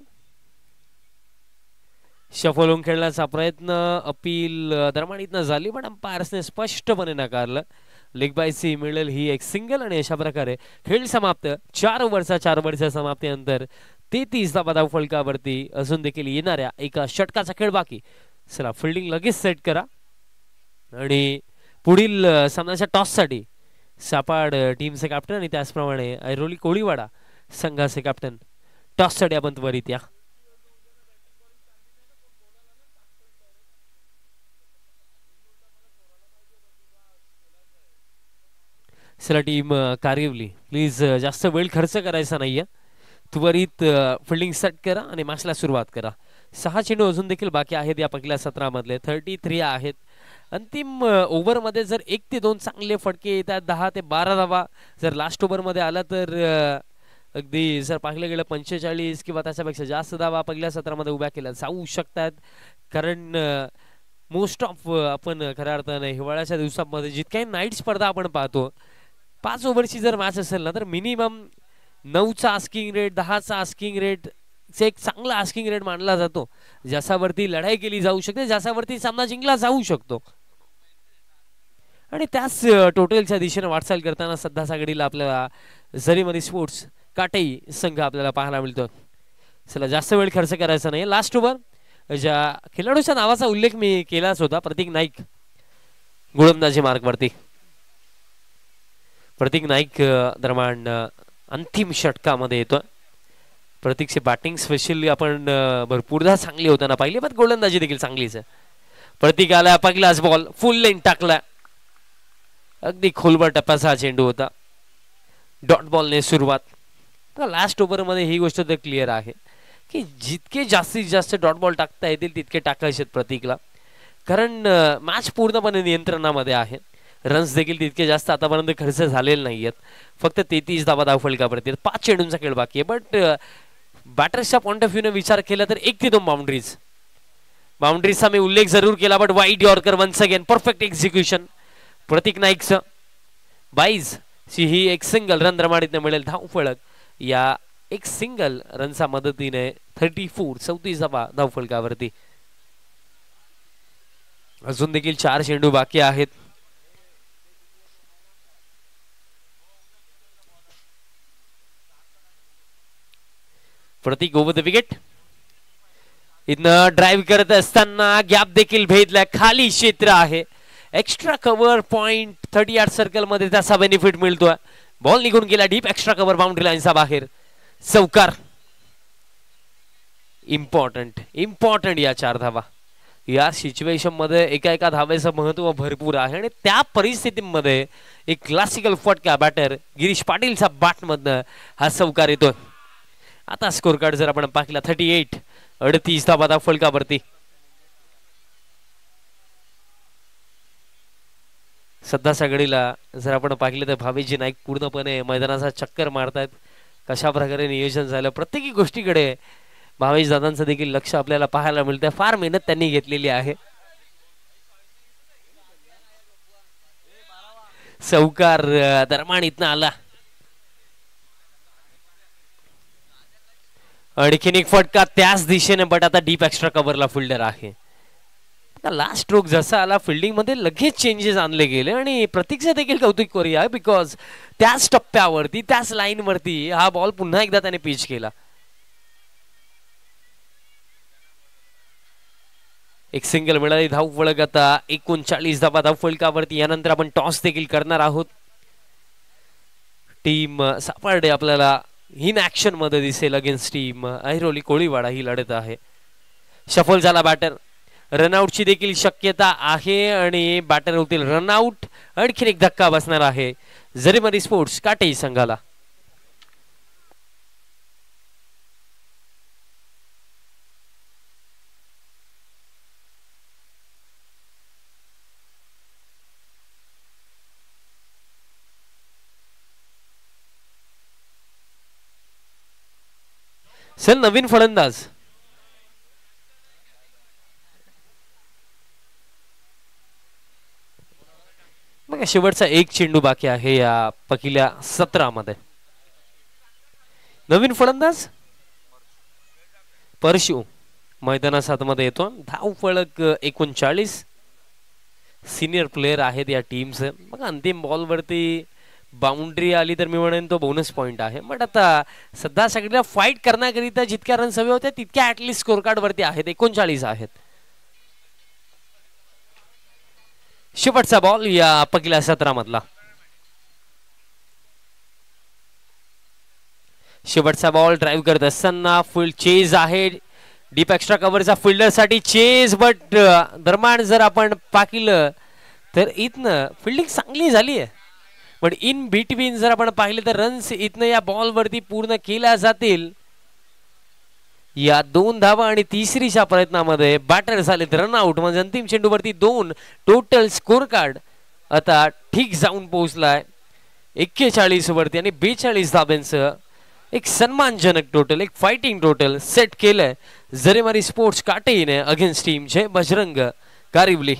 शफल खेळण्याचा प्रयत्न, अपील दरम्यान झाली पण अंपायर्सने स्पष्टपणे नाकारलं. लेग बायसी मिळेल ही एक सिंगल आणि अशा प्रकारे खेळ समाप्त. 4 ओव्हरच्या समाप्तीनंतर 33 धावा धावफलकावरती अजून देखील येणाऱ्या एका षटकाचा खेळ बाकी. चला फिल्डिंग लगेच सेट करा आणि पुढील सामन्याच्या टॉससाठी सापाड टीमचे कॅप्टन आणि त्याचप्रमाणे ऐरोली कोळीवाडा संघाचे कॅप्टन टॉससाठी आपण त्वरित या. चला टीम कारिवली प्लीज जास्त वेळ खर्च करायचा नाहीये, त्वरित फिल्डिंग सेट करा आणि मॅचला सुरुवात करा. 6 चेंडू अजून देखील बाकी आहेत या पहिल्या 17 मधले. 33 आहेत. अंतिम ओव्हर मध्ये जर 1 ते 2 चांगले फटके येतात, 10 ते 12 धावा जर लास्ट ओव्हर मध्ये आला तर अगदी जर पाहिलं गेलं 45 किंवा त्याच्यापेक्षा जास्त धावा पहिल्या 17 मध्ये उभ्या केल्या जाऊ शकतात. कारण मोस्ट ऑफ आपण खऱ्या अर्थाने हिवाळ्याच्या दिवसांमध्ये जितक्याही नाईट स्पर्धा आपण पाहतो, 5 ओव्हरची जर मॅच असेल ना तर मिनिमम 9चा आस्किंग रेट, 10चा आस्किंग रेट एक चांगला आस्किंग रेट मानला जातो, ज्याच्यावरती लढाई केली जाऊ शकते, ज्याच्यावरती सामना जिंकला जाऊ शकतो. आणि त्याच टोटलच्या दिशेने वाटचाल करताना सध्याच्या घडीला आपल्याला जरीमरी स्पोर्ट्स काटेई संघ आपल्याला पाहायला मिळतो. चला जास्त वेळ खर्च करायचा नाही. लास्ट ओव्हर ज्या खेळाडूच्या नावाचा उल्लेख मी केलाच होता, प्रतीक नाईक गोलंदाजी मार्गवरती. प्रतीक नाईक दरम्यान अंतिम षटकामध्ये येतो. प्रतीकची बॅटिंग स्पेशली आपण भरपूरदा चांगली होताना पाहिली, पण गोलंदाजी देखील चांगलीच आहे. प्रतीक आला, पहिलाच बॉल फुल लेन टाकला, अगदी खोलवर टप्प्याचा हा चेंडू होता. डॉट बॉलने सुरुवात. लास्ट ओव्हर मध्ये ही गोष्ट तर क्लिअर आहे की जितके जास्तीत जास्त डॉट बॉल टाकता येतील तितके टाकायचे प्रतीकला, कारण मॅच पूर्णपणे नियंत्रणामध्ये आहे. रन्स देखील तितके जास्त आतापर्यंत खर्च झालेले नाहीयेत. फक्त 33 धावा धावफलकावरती 5 चेंडूंचा खेळ बाकी आहे. बट बॅटर्सच्या पॉइंट ऑफ व्ह्यूने विचार केला तर 1 ते 2 बाउंड्रीजचा मी उल्लेख जरूर केला, but wide yorker once again perfect execution Pratik नाईकचं. 22 ची ही एक सिंगल रन रमाडीतनं मिळेल धावफलक. या एक सिंगल रनच्या मदतीने 34 धावा धावफलकावरती. अजून देखील 4 चेंडू बाकी आहेत. प्रतीक ओव्हर द विकेट. इथनं ड्राईव्ह करत असताना गॅप देखील भेदला, खाली क्षेत्र आहे, extra cover point 30 yard circle मध्ये त्याचा बेनिफिट मिळतोय. बॉल निघून गेला डीप एक्स्ट्रा कव्हर बाउंड्री लाईनचा बाहेर. चौकार इम्पॉर्टंट या 4 धावा. या सिच्युएशन मध्ये एका धावेचं महत्व भरपूर आहे आणि त्या परिस्थितीमध्ये एक क्लासिकल फटका बॅटर गिरीश पाटीलचा बॅट मधनं हा चौकार येतोय. आता स्कोर कार्ड जर आपण पाहिला 38 धावा धावफलकावरती. सध्याच्या घडीला जर आपण पाहिलं तर भावेशजी नाईक पूर्णपणे मैदानाचा चक्कर मारतायत. कशा प्रकारे नियोजन झालं प्रत्येकी गोष्टीकडे भावेश दादांचं देखील लक्ष आपल्याला पाहायला मिळतंय. फार मेहनत त्यांनी घेतलेली आहे. चौकार दरम्यान इथनं आला. आणखीन एक फटका त्याच दिशेने, बट आता डीप एक्स्ट्रा कव्हरला फिल्डर आहे. लास्ट स्ट्रोक जसा आला फिल्डिंग मध्ये लगेच चेंजेस आणले गेले आणि प्रतीकचे देखील कौतुक करूया बिकॉज त्याच टप्प्यावरती त्याच लाईन वरती हा बॉल पुन्हा एकदा त्याने पिच केला. एक सिंगल मिळाली. धाव फलक आता 39 धावा धाव फलकावरती. यानंतर आपण टॉस देखील करणार आहोत. टीम सापर्डे आपल्याला इन ऍक्शन मध्ये दिसेल अगेन्स्ट टीम ऐरोली कोळीवाडा ही लढत आहे. शफल झाला बॅटर. रनआउटची देखील शक्यता आहे आणि बॅटर होतील रनआउट. आणखीन एक धक्का बसणार आहे जरीमरी स्पोर्ट्स काटे संघाला. सर नवीन फलंदाज मग शेवटचा एक चेंडू बाकी आहे या पहिल्या सत्रामध्ये. नवीन फलंदाज परशु मैदानात मध्ये येतो. धाव फलक 39. सिनियर प्लेयर आहेत या टीमचे. मग अंतिम बॉल वरती बाउंड्री आली तर मी म्हणेन तो बोनस पॉइंट आहे. बट आता सध्या सगळ्या फाईट करण्याकरिता जितक्या रन हवे होते तितक्या ऍटलीस्ट स्कोर कार्ड वरती आहेत. 39 आहेत. शेवटचा बॉल या पहिल्या सत्रामधला. शेवटचा बॉल ड्राईव्ह करत असताना फुल चेज आहे. डीप एक्स्ट्रा कव्हरचा फिल्डर साठी चेज. बट दरम्यान जर आपण पाहिलं तर इथनं फिल्डिंग चांगली झाली आहे. पण इन बिटवीन जर आपण पाहिले तर रन्स इथनं या बॉल वरती पूर्ण केल्या जातील. या 2 धावा आणि तिसरीच्या प्रयत्नामध्ये बॅटर झालेत रनआउट. म्हणजे अंतिम चेंडूवरती 2 टोटल स्कोर कार्ड आता ठीक जाऊन पोहोचलाय 41 वरती आणि 42 धाब्यांचं एक सन्मानजनक टोटल, एक फायटिंग टोटल सेट केलंय जरीमारी स्पोर्ट्स काटेने अगेन्स्ट टीमचे बजरंग कारिवली.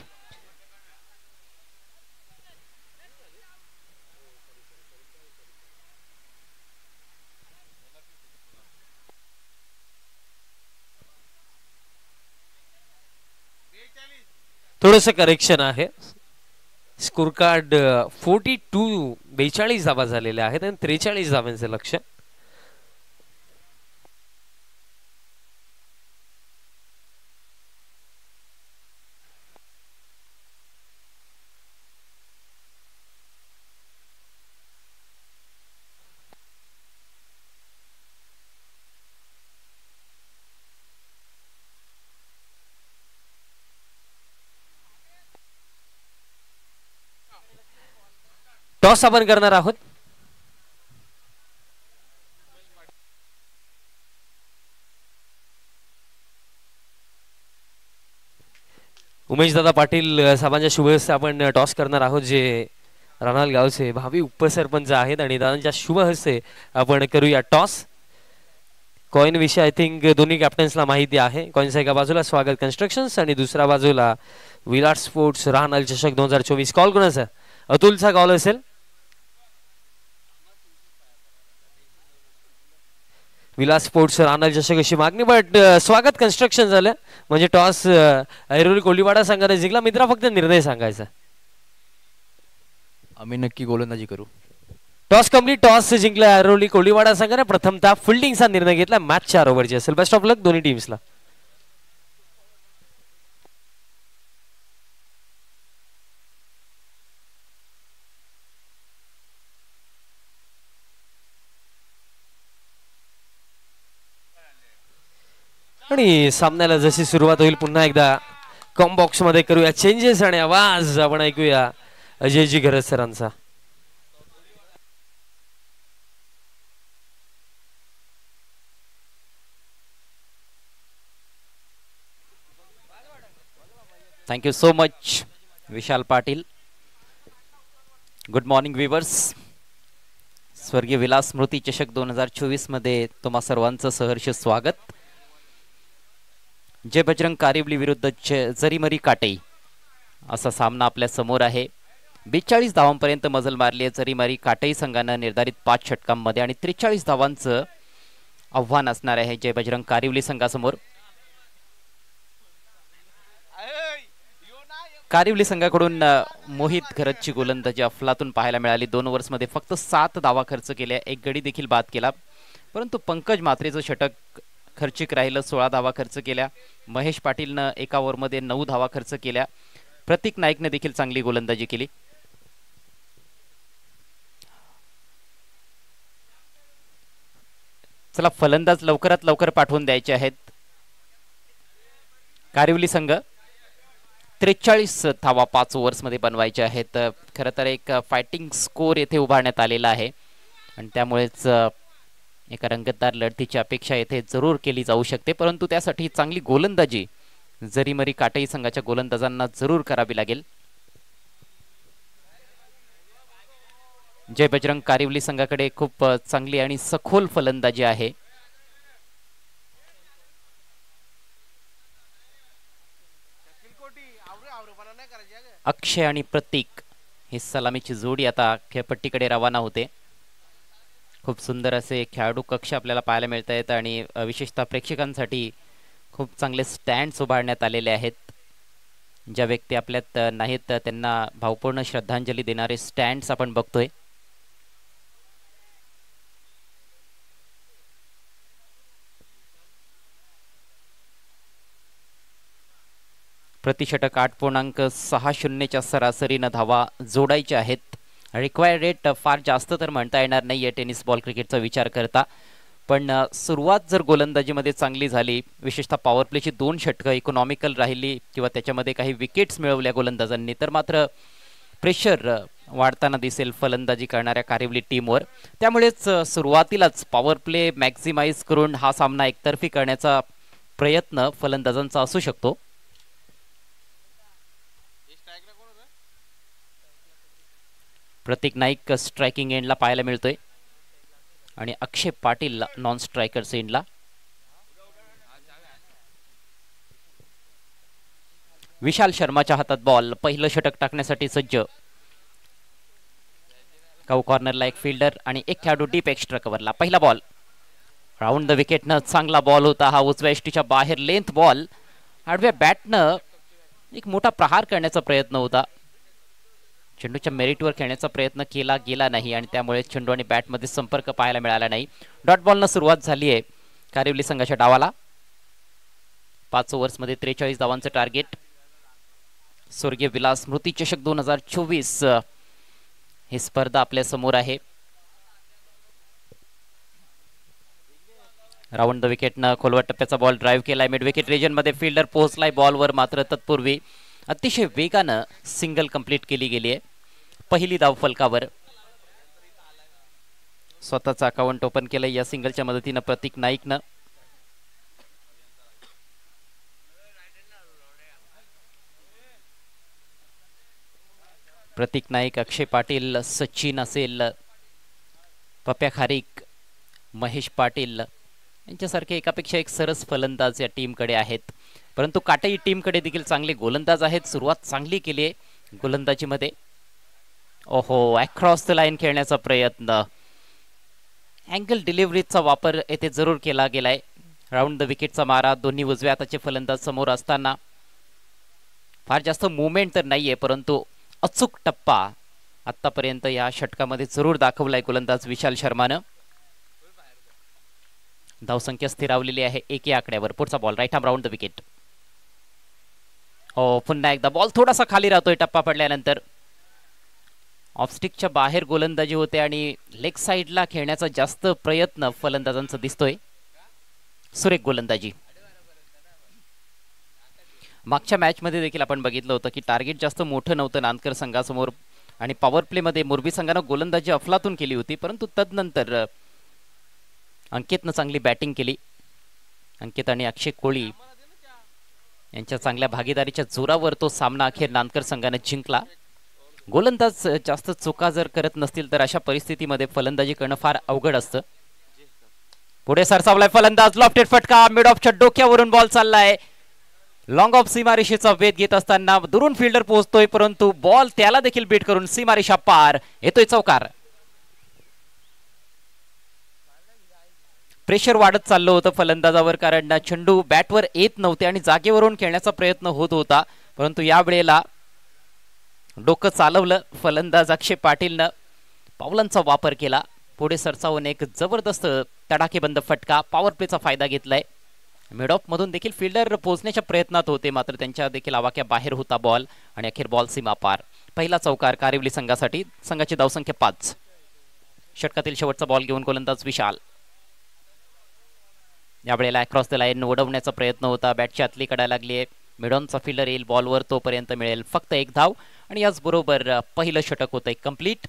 थोडस करेक्शन आहे. स्कोर कार्ड 42 धावा झालेल्या आहेत आणि 43 धाव्यांचे लक्ष्य. टॉस आपण करणार आहोत. उमेश दादा पाटील साहेबांच्या शुभ हस्ते आपण टॉस करणार आहोत, जे रानाल गावचे भावी उपसरपंच आहेत आणि दादांच्या शुभ हस्ते आपण करूया टॉस. कॉइन विषय आय थिंक दोन्ही कॅप्टन्सला माहिती आहे. कॉइनचा एका बाजूला स्वागत कन्स्ट्रक्शन्स आणि दुसऱ्या बाजूला विराट स्पोर्ट्स राहनाल चषक 2024. कॉल कोणाचा? अतुलचा कॉल असेल. विलास स्पोर्ट्स राहनाल चषक अशी मागणी. बट स्वागत कन्स्ट्रक्शन झालं म्हणजे टॉस ऐरोली कोळीवाडा संघाने जिंकला. मित्रा फक्त निर्णय सांगायचा. आम्ही नक्की गोलंदाजी करू. Toss complete. टॉस जिंकला ऐरोली कोळीवाडा संघाने. प्रथमतः फिल्डिंगचा निर्णय घेतला. मॅच 4 ओव्हरची असेल. बेस्ट ऑफ लक दोन्ही टीम्सला. आणि सामन्याला जशी सुरुवात होईल पुन्हा एकदा कॉम बॉक्स मध्ये करूया चेंजेस आणि आवाज आपण ऐकूया अजयजी घरत सरांचा. Thank you so much Vishal Patil. Good morning viewers. स्वर्गीय विलास स्मृती चषक 2024 मध्ये तुम्हा सर्वांचं सहर्ष स्वागत. जय बजरंग कारिवली विरुद्ध जरीमरी काटे असा सामना आपल्या समोर आहे. 42 धावांपर्यंत मजल मारली आहे जरीमरी काटे संघानं निर्धारित 5 षटकांमध्ये आणि 43 धावांचं आव्हान असणार आहे जय बजरंग कारिवली संघासमोर. कारिवली संघाकडून मोहित घरतची गोलंदाजी अफलातून पाहायला मिळाली. 2 ओव्हर्समध्ये फक्त 7 धावा खर्च केल्या, 1 गडी देखील बाद केला. परंतु पंकज म्हात्रेचं षटक खर्चिक राहिलं, 16 धावा खर्च केल्या. महेश पाटीलनं एका ओव्हरमध्ये 9 धावा खर्च केल्या. प्रतीक नाईकने देखील चांगली गोलंदाजी केली. चला फलंदाज लवकरात लवकर पाठवून द्यायचे आहेत. कारिवली संघ 43 धावा 5 ओव्हर्समध्ये बनवायचे आहेत. खरं तर एक फायटिंग स्कोर येथे उभारण्यात आलेला आहे आणि त्यामुळेच एका रंगतदार लढतीची अपेक्षा येथे जरूर केली जाऊ शकते. परंतु त्यासाठी चांगली गोलंदाजी जरीमरी काटई संघाच्या गोलंदाजांना जरूर करावी लागेल. जय बजरंग कारिवली संघाकडे खूप चांगली आणि सखोल फलंदाजी आहे. अक्षय आणि प्रतीक ही सलामीची जोडी आता खेळपट्टीकडे रवाना होते. खूप सुंदर असे खेळाडू कक्ष आपल्याला पाहायला मिळत आहेत आणि विशेषतः प्रेक्षकांसाठी खूप चांगले स्टँड्स उभारण्यात आलेले आहेत. ज्या व्यक्ती आपल्यात नाहीत त्यांना भावपूर्ण श्रद्धांजली देणारे स्टँड्स आपण बघतोय. प्रतिषटक 8.60च्या सरासरीनं धावा जोडायच्या आहेत. रिक्वायर्ड रेट फार जास्त तर म्हणता येणार नाहीये टेनिस बॉल क्रिकेटचा विचार करता, पण सुरुवात जर गोलंदाजीमध्ये चांगली झाली, विशेषतः पॉवर प्लेची 2 षटकं इकॉनॉमिकल राहिली किंवा त्याच्यामध्ये काही विकेट्स मिळवल्या गोलंदाजांनी, तर मात्र प्रेशर वाढताना दिसेल फलंदाजी करणाऱ्या कारिवली टीमवर. त्यामुळेच सुरुवातीलाच पॉवर प्ले मॅक्झिमाइज करून हा सामना एकतर्फी करण्याचा प्रयत्न फलंदाजांचा असू शकतो. प्रतीक नाईक स्ट्रायकिंग एंडला पाहायला मिळतोय आणि अक्षय पाटील नॉन स्ट्रायकर्स एंडला. विशाल शर्माच्या हातात बॉल. पहिलं षटक टाकण्यासाठी सज्ज. काऊ कॉर्नरला एक फिल्डर आणि एक खेळाडू डीप एक्स्ट्रा कव्हरला. पहिला बॉल राऊंड द विकेटनं चांगला बॉल होता हा. उजव्या एष्टीच्या बाहेर लेंथ बॉल. आडव्या बॅटनं एक मोठा प्रहार करण्याचा प्रयत्न होता. चेंडूच्या मेरिटवर खेळण्याचा प्रयत्न केला गेला नाही आणि त्यामुळे चेंडू आणि बॅटमध्ये संपर्क पाहायला मिळाला नाही. डॉट बॉलनं सुरुवात झाली आहे कारिवली संघाच्या डावाला. 5 ओव्हर्समध्ये 43 धावांचं टार्गेट. स्वर्गीय विलास स्मृती चषक 2024 ही स्पर्धा आपल्या समोर आहे. राऊंड द विकेटनं खोलवर टप्प्याचा बॉल ड्राईव्ह केलाय. मिड विकेट रिजन मध्ये फिल्डर पोहोचलाय बॉलवर, मात्र तत्पूर्वी अतिशय वेगानं सिंगल कंप्लीट केली गेली आहे. पहिली धाव फलकावर. स्वतःचं अकाउंट ओपन केलंय या सिंगलच्या मदतीनं प्रतीक नाईकनं. प्रतीक नाईक, अक्षय पाटील, सचिन असेल, पप्या खारीक, महेश पाटील यांच्यासारखे एकापेक्षा एक सरस फलंदाज या टीमकडे आहेत. परंतु काटई टीमकडे देखील चांगले गोलंदाज आहेत. सुरुवात चांगली केली आहे गोलंदाजीमध्ये. ओहो, अक्रॉस द लाईन खेळण्याचा प्रयत्न. अँगल डिलिव्हरीचा वापर येथे जरूर केला गेलाय. राऊंड द विकेटचा मारा. दोन्ही उजव्या हाताचे फलंदाज समोर असताना फार जास्त मुवमेंट तर नाहीये, परंतु अचूक टप्पा आतापर्यंत या षटकामध्ये जरूर दाखवलाय गोलंदाज विशाल शर्मानं. धावसंख्या स्थिरावलेली आहे 1 या आकड्यावर. पुढचा ball right arm round the wicket. हो, पुन्हा एकदा बॉल थोडासा खाली राहतोय टप्पा पडल्यानंतर. ऑफस्टिकच्या बाहेर गोलंदाजी होते आणि लेग साइडला खेळण्याचा जास्त प्रयत्न फलंदाजांचा दिसतोय. सुरेख गोलंदाजी. मागच्या मॅच मध्ये देखील आपण बघितलं होतं की टार्गेट जास्त मोठं नव्हतं नांदकर संघासमोर आणि पॉवर प्ले मध्ये मोरबी संघानं गोलंदाजी अफलातून केली होती, परंतु तदनंतर अंकितनं चांगली बॅटिंग केली. अंकित आणि अक्षय कोळी यांच्या चांगल्या भागीदारीच्या जोरावर तो सामना अखेर नांदकर संघाने जिंकला. गोलंदाज जास्त चुका जर करत नसतील तर अशा परिस्थितीमध्ये फलंदाजी करणं फार अवघड असतं. पुढे सरसावलाय फलंदाज. लॉफ्टेड फटका. मिड ऑफच्या डोक्यावरून बॉल चाललाय. लॉंग ऑफ सीमारेषेचा वेध घेत असताना दुरून फिल्डर पोहोचतोय, परंतु बॉल त्याला देखील बीट करून सीमारेषा पार. येतोय चौकार. प्रेशर वाढत चाललं होतं फलंदाजावर, कारण चेंडू बॅटवर येत नव्हते आणि जागेवरून खेळण्याचा प्रयत्न होत होता, परंतु या वेळेला डोकं चालवलं फलंदाज अक्षय पाटीलनं, पावलांचा वापर केला, पुढे सरसावून एक जबरदस्त तडाखेबंद फटका, पॉवर प्लेचा फायदा घेतलाय. मिड ऑफ मधून देखील फिल्डर पोहोचण्याच्या प्रयत्नात होते, मात्र त्यांच्या देखील आवाक्या बाहेर होता बॉल आणि अखेर बॉल सीमा पार. पहिला चौकार कारिवली संघासाठी. संघाची धावसंख्या 5. षटकातील शेवटचा बॉल घेऊन गोलंदाज विशाल. यावेळेला अक्रॉस द लाईन उडवण्याचा प्रयत्न होता, बॅटची आतली कडायला लागली. मिडॉनचा फिल्डर येईल बॉलवर, तोपर्यंत मिळेल फक्त 1 धाव आणि याचबरोबर पहिलं षटक होतंय कंप्लीट.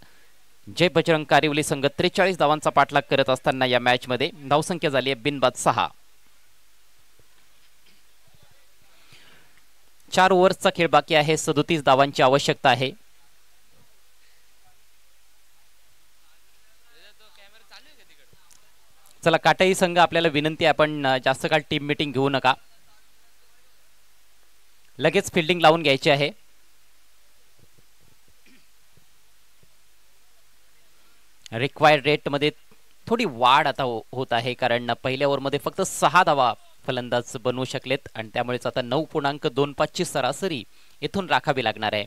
जय बजरंग कारिवली संघ 43 धावांचा पाठलाग करत असताना या मॅच मध्ये धावसंख्या झाली आहे बिनबाद 6. 4 ओव्हर्सचा खेळ बाकी आहे. 37 धावांची आवश्यकता आहे. चला काटाई संघ, आपल्याला विनंती आहे, आपण जास्त काळ टीम मीटिंग घेऊ नका, लगेच फिल्डिंग लावून घ्यायची आहे. रिक्वायर्ड रेट मध्ये थोडी वाढ आता होत आहे, कारण पहिल्या ओव्हरमध्ये फक्त 6 धावा फलंदाज बनवू शकलेत आणि त्यामुळेच आता 9.25 ची सरासरी इथून राखावी लागणार आहे.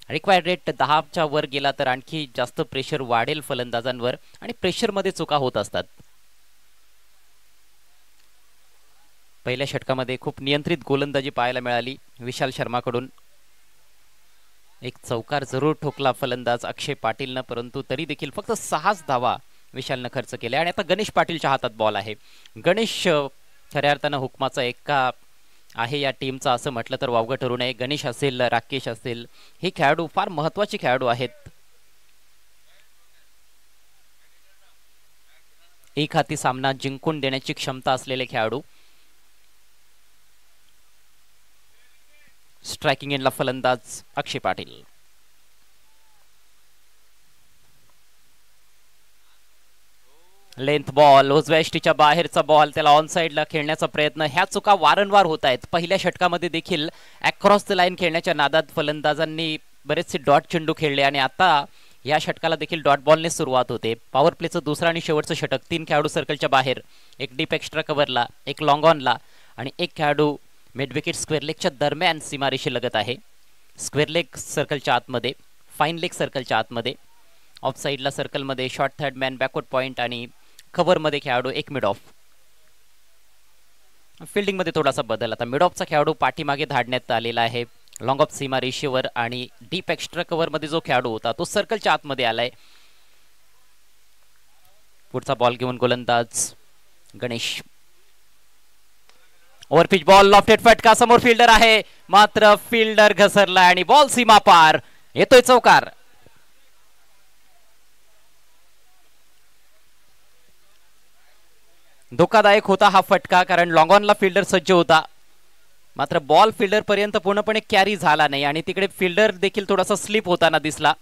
रिक्वायर्ड रेट 10च्या वर गेला तर आणखी जास्त प्रेशर वाढेल फलंदाजांवर आणि प्रेशरमध्ये चुका होत असतात. पहिल्या षटकामध्ये खूप नियंत्रित गोलंदाजी पाहायला मिळाली विशाल शर्माकडून. एक चौकार जरूर ठोकला फलंदाज अक्षय पाटीलनं, परंतु तरी देखील फक्त 6च धावा विशालनं खर्च केल्या. आणि आता गणेश पाटीलच्या हातात बॉल आहे. गणेश खऱ्या अर्थानं हुकमाचा एका आहे या टीमचा असं म्हटलं तर वावगं ठरू नये. गणेश असेल, राकेश असेल, हे खेळाडू फार महत्वाचे खेळाडू आहेत. एक हाती सामना जिंकून देण्याची क्षमता असलेले खेळाडू. स्ट्रायकिंग एंडला फलंदाज अक्षय पाटील. लेंथ बॉल, उजव्या यष्टीच्या बाहेरचा बॉल, त्याला ऑन साइडला खेळण्याचा प्रयत्न. ह्या चुका वारंवार होत आहेत. पहिल्या षटकामध्ये देखील अक्रॉस द लाईन खेळण्याच्या नादात फलंदाजांनी बरेचसे डॉट चेंडू खेळले आणि आता या षटकाला देखील डॉट बॉलने सुरुवात होते. पॉवर प्लेचं दुसरं आणि शेवटचं षटक. 3 खेळाडू सर्कलच्या बाहेर, एक डीप एक्स्ट्रा कव्हरला, एक लॉंग ऑनला आणि एक खेळाडू मिड विकेट स्क्वेअर लेगच्या दरम्यान सीमारेषे लगत आहे. स्क्वेअर लेग सर्कलच्या आतमध्ये, फाईन लेग सर्कलच्या आतमध्ये, ऑफ साईडला सर्कलमध्ये short third man, backward point आणि कव्हरमध्ये खेळाडू एक मिड ऑफ. फिल्डिंगमध्ये थोडासा बदल. आता मिड ऑफचा खेळाडू पाठीमागे धाडण्यात आलेला आहे लॉंग ऑफ सीमा रेषेवर आणि डीप एक्स्ट्रा कव्हरमध्ये जो खेळाडू होता तो सर्कलच्या आतमध्ये आलाय. पुढचा बॉल घेऊन गोलंदाज गणेश. ओव्हरपिच बॉल, लॉफ्टेड फटका, समोर फिल्डर आहे मात्र फिल्डर घसरला आणि बॉल सीमा पार. येतोय चौकार. धोकादायक होता हा फटका, कारण लॉंग ऑनला फिल्डर सज्ज होता मात्र बॉल फिल्डर पर्यंत पूर्णपणे कॅरी झाला नाही आणि तिकडे फिल्डर देखील थोडासा स्लिप होताना दिसला.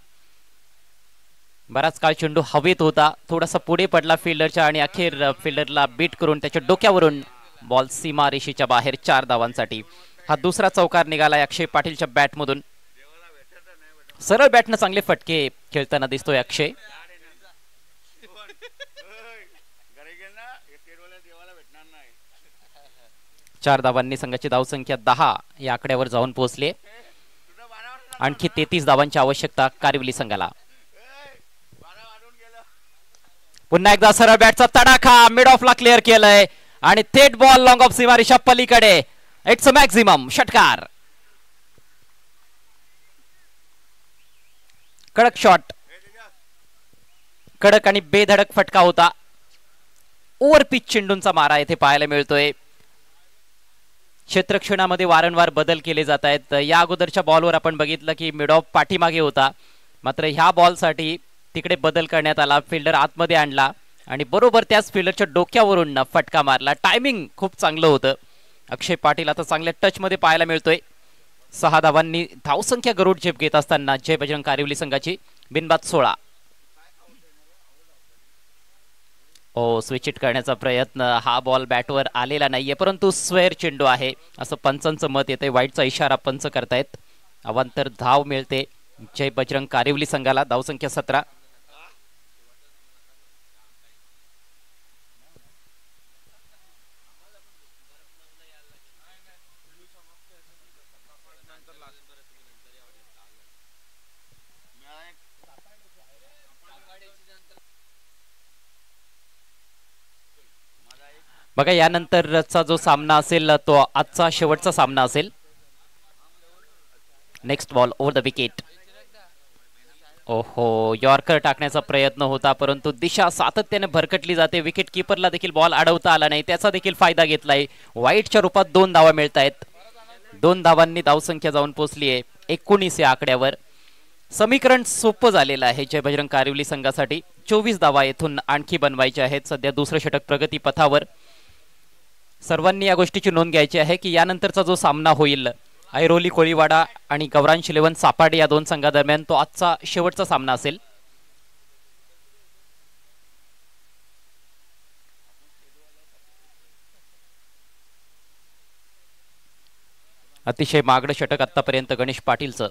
बराच काळ चेंडू हवेत होता, थोडासा पुढे पडला फिल्डरच्या आणि अखेर फिल्डरला बीट करून त्याच्या डोक्यावरून बॉल सीमा रेषेच्या बाहेर 4 धावांसाठी. हा दुसरा चौकार निघालाय अक्षय पाटीलच्या बॅटमधून. सरळ बॅटनं चांगले फटके खेळताना दिसतोय अक्षय. 4 धावांनी संघाची धावसंख्या 10 या आकड्यावर जाऊन पोहोचले. आणखी 33 धावांची आवश्यकता कारिवली संघाला. पुन्हा एकदा सरळ बॅटचा तडाखा, मिड ऑफला क्लिअर केलंय आणि थेट बॉल लॉंग ऑफ सीमारेषा पलीकडे. इट्स अ मॅक्झिमम षटकार. कडक शॉट, कडक आणि बेधडक फटका होता. ओव्हर पिच चेंडूंचा मारा येथे पाहायला मिळतोय. क्षेत्रक्षणामध्ये वारंवार बदल केले जात आहेत. या अगोदरच्या बॉलवर आपण बघितलं की मिड ऑफ पाठीमागे होता मात्र ह्या बॉलसाठी तिकडे बदल करण्यात आला. फिल्डर आतमध्ये आणला आणि बरोबर त्याच फिल्डरच्या डोक्यावरून फटका मारला. टायमिंग खूप चांगलं होतं. अक्षय पाटील आता चांगल्या टच मध्ये पाहायला मिळतोय. 6 धावांनी धावसंख्या गरुड झेप घेत असताना जय बजरंग कारिवली संघाची बिनबाद 16. स्विच इट करण्याचा प्रयत्न. हा बॉल बॅटवर आलेला नाहीये परंतु स्क्वेअर चेंडू आहे असं पंचांचं मत येते. वाईटचा इशारा पंच करतायत. अवांतर धाव मिळते जय बजरंग कारिवली संघाला. धावसंख्या 17. बघा यानंतरचा जो सामना असेल तो आजचा शेवटचा सामना असेल. Next ball over the wicket. ओहो, यॉर्कर टाकण्याचा प्रयत्न होता परंतु दिशा सातत्याने भरकटली जाते. विकेट किपरला देखील बॉल अडवता आला नाही, त्याचा देखील फायदा घेतलाय. वाईटच्या रूपात 2 धावा मिळत आहेत. 2 धावांनी धावसंख्या जाऊन पोहोचली आहे 19 या आकड्यावर. समीकरण सोपं झालेलं आहे जय बजरंग कारिवली संघासाठी. 24 धावा येथून आणखी बनवायच्या आहेत. सध्या दुसरं षटक प्रगती पथावर. सर्वांनी या गोष्टीची नोंद घ्यायची आहे की यानंतरचा जो सामना होईल ऐरोली कोळीवाडा आणि गौरांश इलेव्हन सापाडे या 2 संघादरम्यान तो आजचा शेवटचा सामना असेल. अतिशय मागडं षटक आतापर्यंत गणेश पाटीलचं.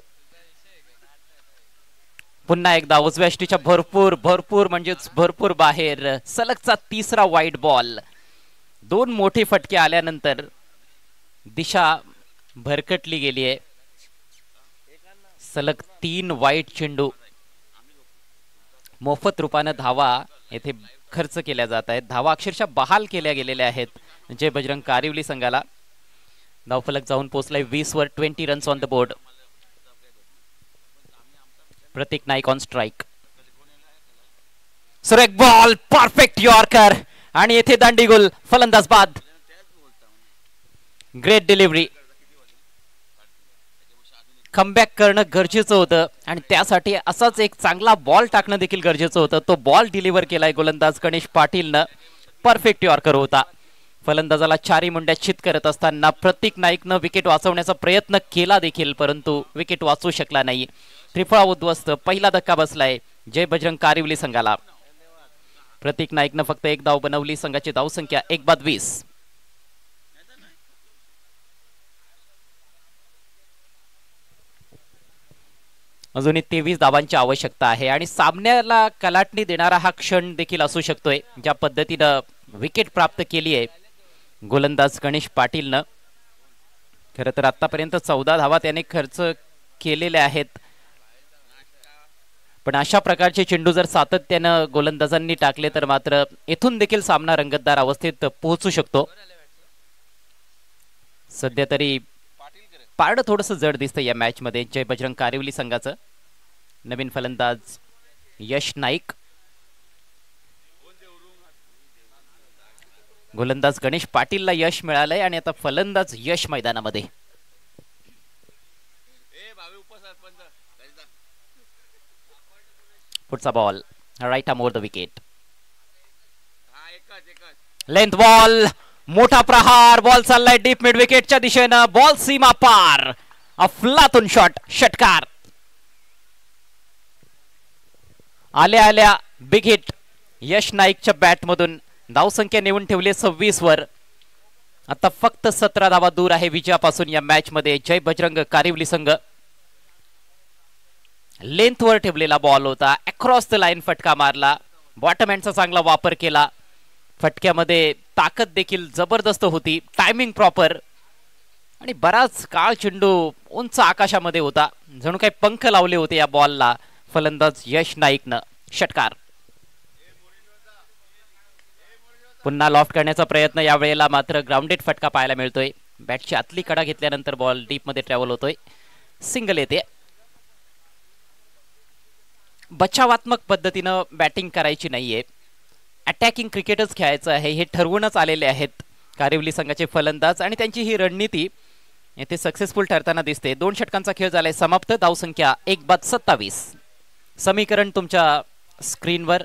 पुन्हा एकदा उजव्या यष्टीच्या भरपूर भरपूर म्हणजेच भरपूर बाहेर. सलगचा 3रा वाईड बॉल. 2 मोठे फटके आल्यानंतर दिशा भरकटली गेली आहे. सलग 3 वाईट चेंडू. मोफत रूपानं धावा येथे खर्च केल्या जात आहेत. धावा अक्षरशः बहाल केल्या गेलेल्या आहेत जय बजरंग कारिवली संघाला. धावफलक जाऊन पोहोचलाय 20 वर. 20 runs on the board. Prateek Naik on strike. सुरेख बॉल, परफेक्ट यॉर्कर आणि येथे दांडी गोल. फलंदाज बाद. Great delivery. कमबॅक करणं गरजेचं होतं आणि त्यासाठी असाच एक चांगला बॉल टाकणं देखील गरजेचं होतं. तो बॉल डिलिव्हर केलाय गोलंदाज गणेश पाटीलनं. परफेक्ट यॉर्कर होता. फलंदाजाला 4 मुंड्या छित करत असताना प्रतीक नाईकनं विकेट वाचवण्याचा प्रयत्न केला देखील परंतु विकेट वाचवू शकला नाही. त्रिफळा उद्ध्वस्त. पहिला धक्का बसलाय जय बजरंग कारिवली संघाला. प्रतीक नाईकनं फक्त 1 धाव बनवली. संघाची धावसंख्या 1/20. अजूनही 23 धावांची आवश्यकता आहे आणि सामन्याला कलाटणी देणारा हा क्षण देखील असू शकतोय. ज्या पद्धतीनं विकेट प्राप्त केली आहे गोलंदाज गणेश पाटीलनं. खरं तर आतापर्यंत 14 धावा त्याने खर्च केलेल्या आहेत पण अशा प्रकारचे चेंडू जर सातत्यानं गोलंदाजांनी टाकले तर मात्र येथून देखील सामना रंगतदार अवस्थेत पोहोचू शकतो. सध्या तरी पारडं थोडंसं जड दिसतं या मॅच मध्ये जय बजरंग कारिवली संघाचं. नवीन फलंदाज यश नाईक. गोलंदाज गणेश पाटीलला यश मिळालंय आणि आता फलंदाज यश मैदानामध्ये. पुढचा ball right arm over the wicket. Length ball. मोठा प्रहार. बॉल चाललाय डीप मिड विकेटच्या दिशेनं. बॉल सीमा पार. अफलातून शॉट. षटकार. आल्या आल्या बिग हिट यश नाईकच्या बॅट मधून. धावसंख्या नेऊन ठेवली 26 वर. आता फक्त 17 धावा दूर आहे विजयापासून या मॅच मध्ये जय बजरंग कारिवली संघ. लेंथ वर ठेवलेला बॉल होता. अक्रॉस द लाईन फटका मारला. बॉटम हँडचा चांगला वापर केला. फटक्यामध्ये ताकद देखील जबरदस्त होती. टायमिंग प्रॉपर आणि बराच काळ चेंडू उंच आकाशामध्ये होता. जणू काही पंख लावले होते या बॉलला फलंदाज यश नाईकनं. षटकार. पुन्हा लॉफ्ट करण्याचा प्रयत्न. यावेळेला मात्र ग्राउंडेड फटका पाहायला मिळतोय. बॅटची आतली कडा घेतल्यानंतर बॉल डीप मध्ये ट्रॅव्हल होतोय. सिंगल येते. बचावात्मक पद्धतीनं बॅटिंग करायची नाहीये. अटॅकिंग क्रिकेटच खेळायचं आहे हे ठरवूनच आलेले आहेत कारिवली संघाचे फलंदाज आणि त्यांची ही रणनीती येथे सक्सेसफुल ठरताना दिसते. 2 षटकांचा खेळ झालाय समाप्त. धावसंख्या 1/27. समीकरण तुमच्या स्क्रीनवर.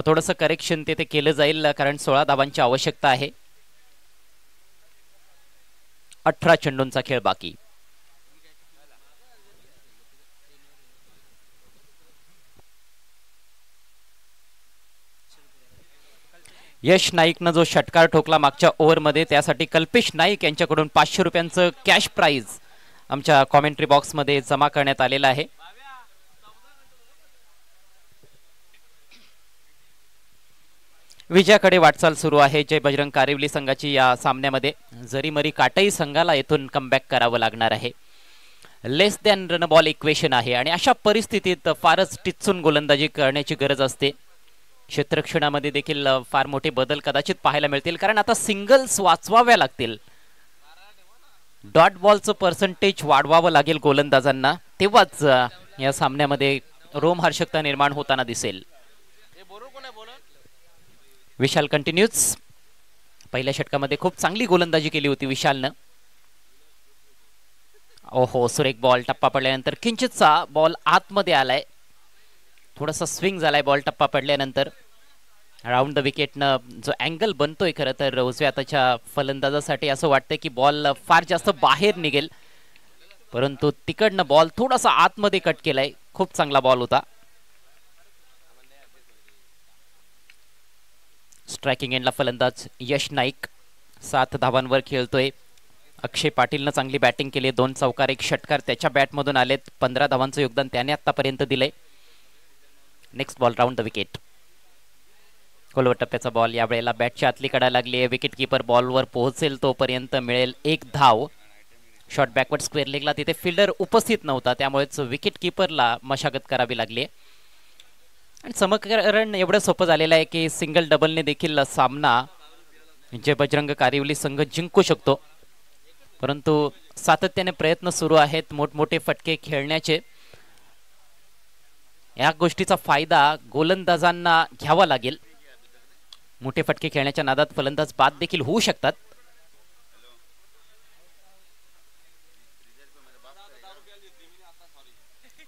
थोडंसं करेक्शन ते केलं जाईल कारण 16 धावांची आवश्यकता आहे. 18 चेंडूंचा खेळ बाकी. यश नाईकनं जो षटकार ठोकला मागच्या ओव्हरमध्ये त्यासाठी कल्पेश नाईक यांच्याकडून 500 रुपयांचं कॅश प्राइज आमच्या कॉमेंट्री बॉक्समध्ये जमा करण्यात आलेलं आहे. विजयाकडे वाटचाल सुरू आहे जय बजरंग कारिवली संघाची या सामन्यामध्ये. जरीमरी काटाई संघाला येथून कमबॅक करावं लागणार आहे. लेस दॅन रन बॉल इक्वेशन आहे आणि अशा परिस्थितीत फारच टिचून गोलंदाजी करण्याची गरज असते. क्षेत्ररक्षणामध्ये देखील फार मोठे बदल कदाचित पाहायला मिळतील, कारण आता सिंगल्स वाचवाव्या लागतील. डॉट बॉलचं पर्सेंटेज वाढवावं लागेल गोलंदाजांना, तेव्हाच या सामन्यामध्ये रोमहर्षकता निर्माण होताना दिसेल. विशाल कंटिन्यूज. पहिल्या षटकामध्ये खूप चांगली गोलंदाजी केली होती विशालनं. ओहो, सुरेख बॉल. टप्पा पडल्यानंतर किंचितचा बॉल आतमध्ये आलाय, थोडासा स्विंग झालाय बॉल टप्पा पडल्यानंतर. राऊंड द विकेटनं जो अँगल बनतोय खरं तर उजव्या हाताच्या फलंदाजासाठी असं वाटतं की बॉल फार जास्त बाहेर निघेल, परंतु तिकडनं बॉल थोडासा आतमध्ये कट केलाय. खूप चांगला बॉल होता. स्ट्रायकिंग एंडला फलंदाज यश नाईक 7 धावांवर खेळतोय. अक्षय पाटीलनं चांगली बॅटिंग केली. 2 चौकार 1 षटकार त्याच्या बॅटमधून आलेत. 15 धावांचं योगदान त्याने आतापर्यंत दिलंय. Next ball round the wicket. खोलवर टप्प्याचा बॉल यावेळेला बॅटच्या आतली काढायला लागली आहे. विकेट किपर बॉलवर पोहोचेल तोपर्यंत मिळेल 1 धाव. शॉट बॅकवर्ड स्क्वेअर लेगला तिथे फिल्डर उपस्थित नव्हता, त्यामुळेच विकेट किपरला मशागत करावी लागली. आणि समीकरण एवढं सोपं झालेलं आहे की सिंगल डबलने देखील सामना जय बजरंग कारिवली संघ जिंकू शकतो, परंतु सातत्याने प्रयत्न सुरू आहेत मोठमोठे फटके खेळण्याचे. या गोष्टीचा फायदा गोलंदाजांना घ्यावा लागेल. मोठे फटके खेळण्याच्या नादात फलंदाज बाद देखील होऊ शकतात.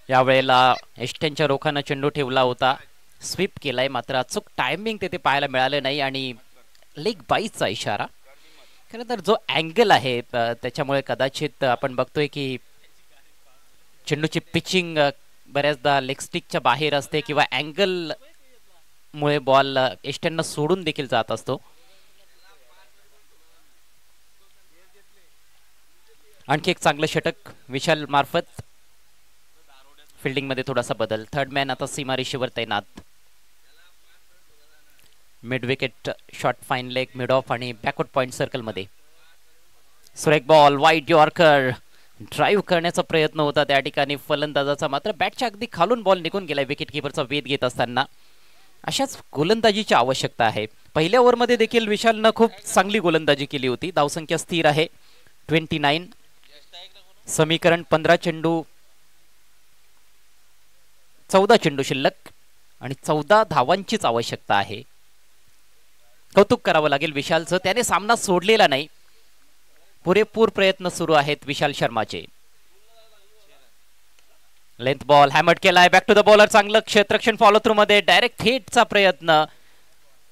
यावेळेला एस्टेनच्या रोखानं चेंडू ठेवला होता, स्वीप केलाय, मात्र अचूक टायमिंग तिथे पाहायला मिळालं नाही आणि लेग बाईचा इशारा. खरं तर जो अँगल आहे त्याच्यामुळे कदाचित आपण बघतोय की चेंडूची पिचिंग बऱ्याचदा लेग स्टिकच्या बाहेर असते किंवा अँगल मुळे बॉल एस्टेननं सोडून देखील जात असतो. आणखी एक चांगलं षटक विशाल मार्फत. फिल्डिंग मध्ये थोडासा बदल. थर्ड मॅन आता सीमारेषेवर तैनात. Mid wicket shot, fine leg, mid of आणि बॅकवर्ड पॉइंट सर्कल मध्ये. सुरेख बॉल, वाईड यॉर्कर. ड्राईव्ह करण्याचा प्रयत्न होता त्या ठिकाणी फलंदाजाचा, मात्र बॅटच्या अगदी खालून बॉल निघून गेला विकेट किपरचा वेध घेत असताना. अशाच गोलंदाजीची आवश्यकता आहे. पहिल्या ओव्हरमध्ये देखील विशालनं खूप चांगली गोलंदाजी केली होती. धावसंख्या स्थिर आहे 29. समीकरण 15 चेंडू 14 चेंडू शिल्लक आणि 14 धावांचीच आवश्यकता आहे. कौतुक करावं लागेल विशालचं, त्याने सामना सोडलेला नाही. पुरेपूर प्रयत्न सुरू आहेत विशाल शर्माचे. लेंथ बॉल हॅमर्ड केलाय, बॅक टू द बॉलर. चांगलं क्षेत्ररक्षण फॉलो थ्रू मध्ये, डायरेक्ट हिटचा प्रयत्न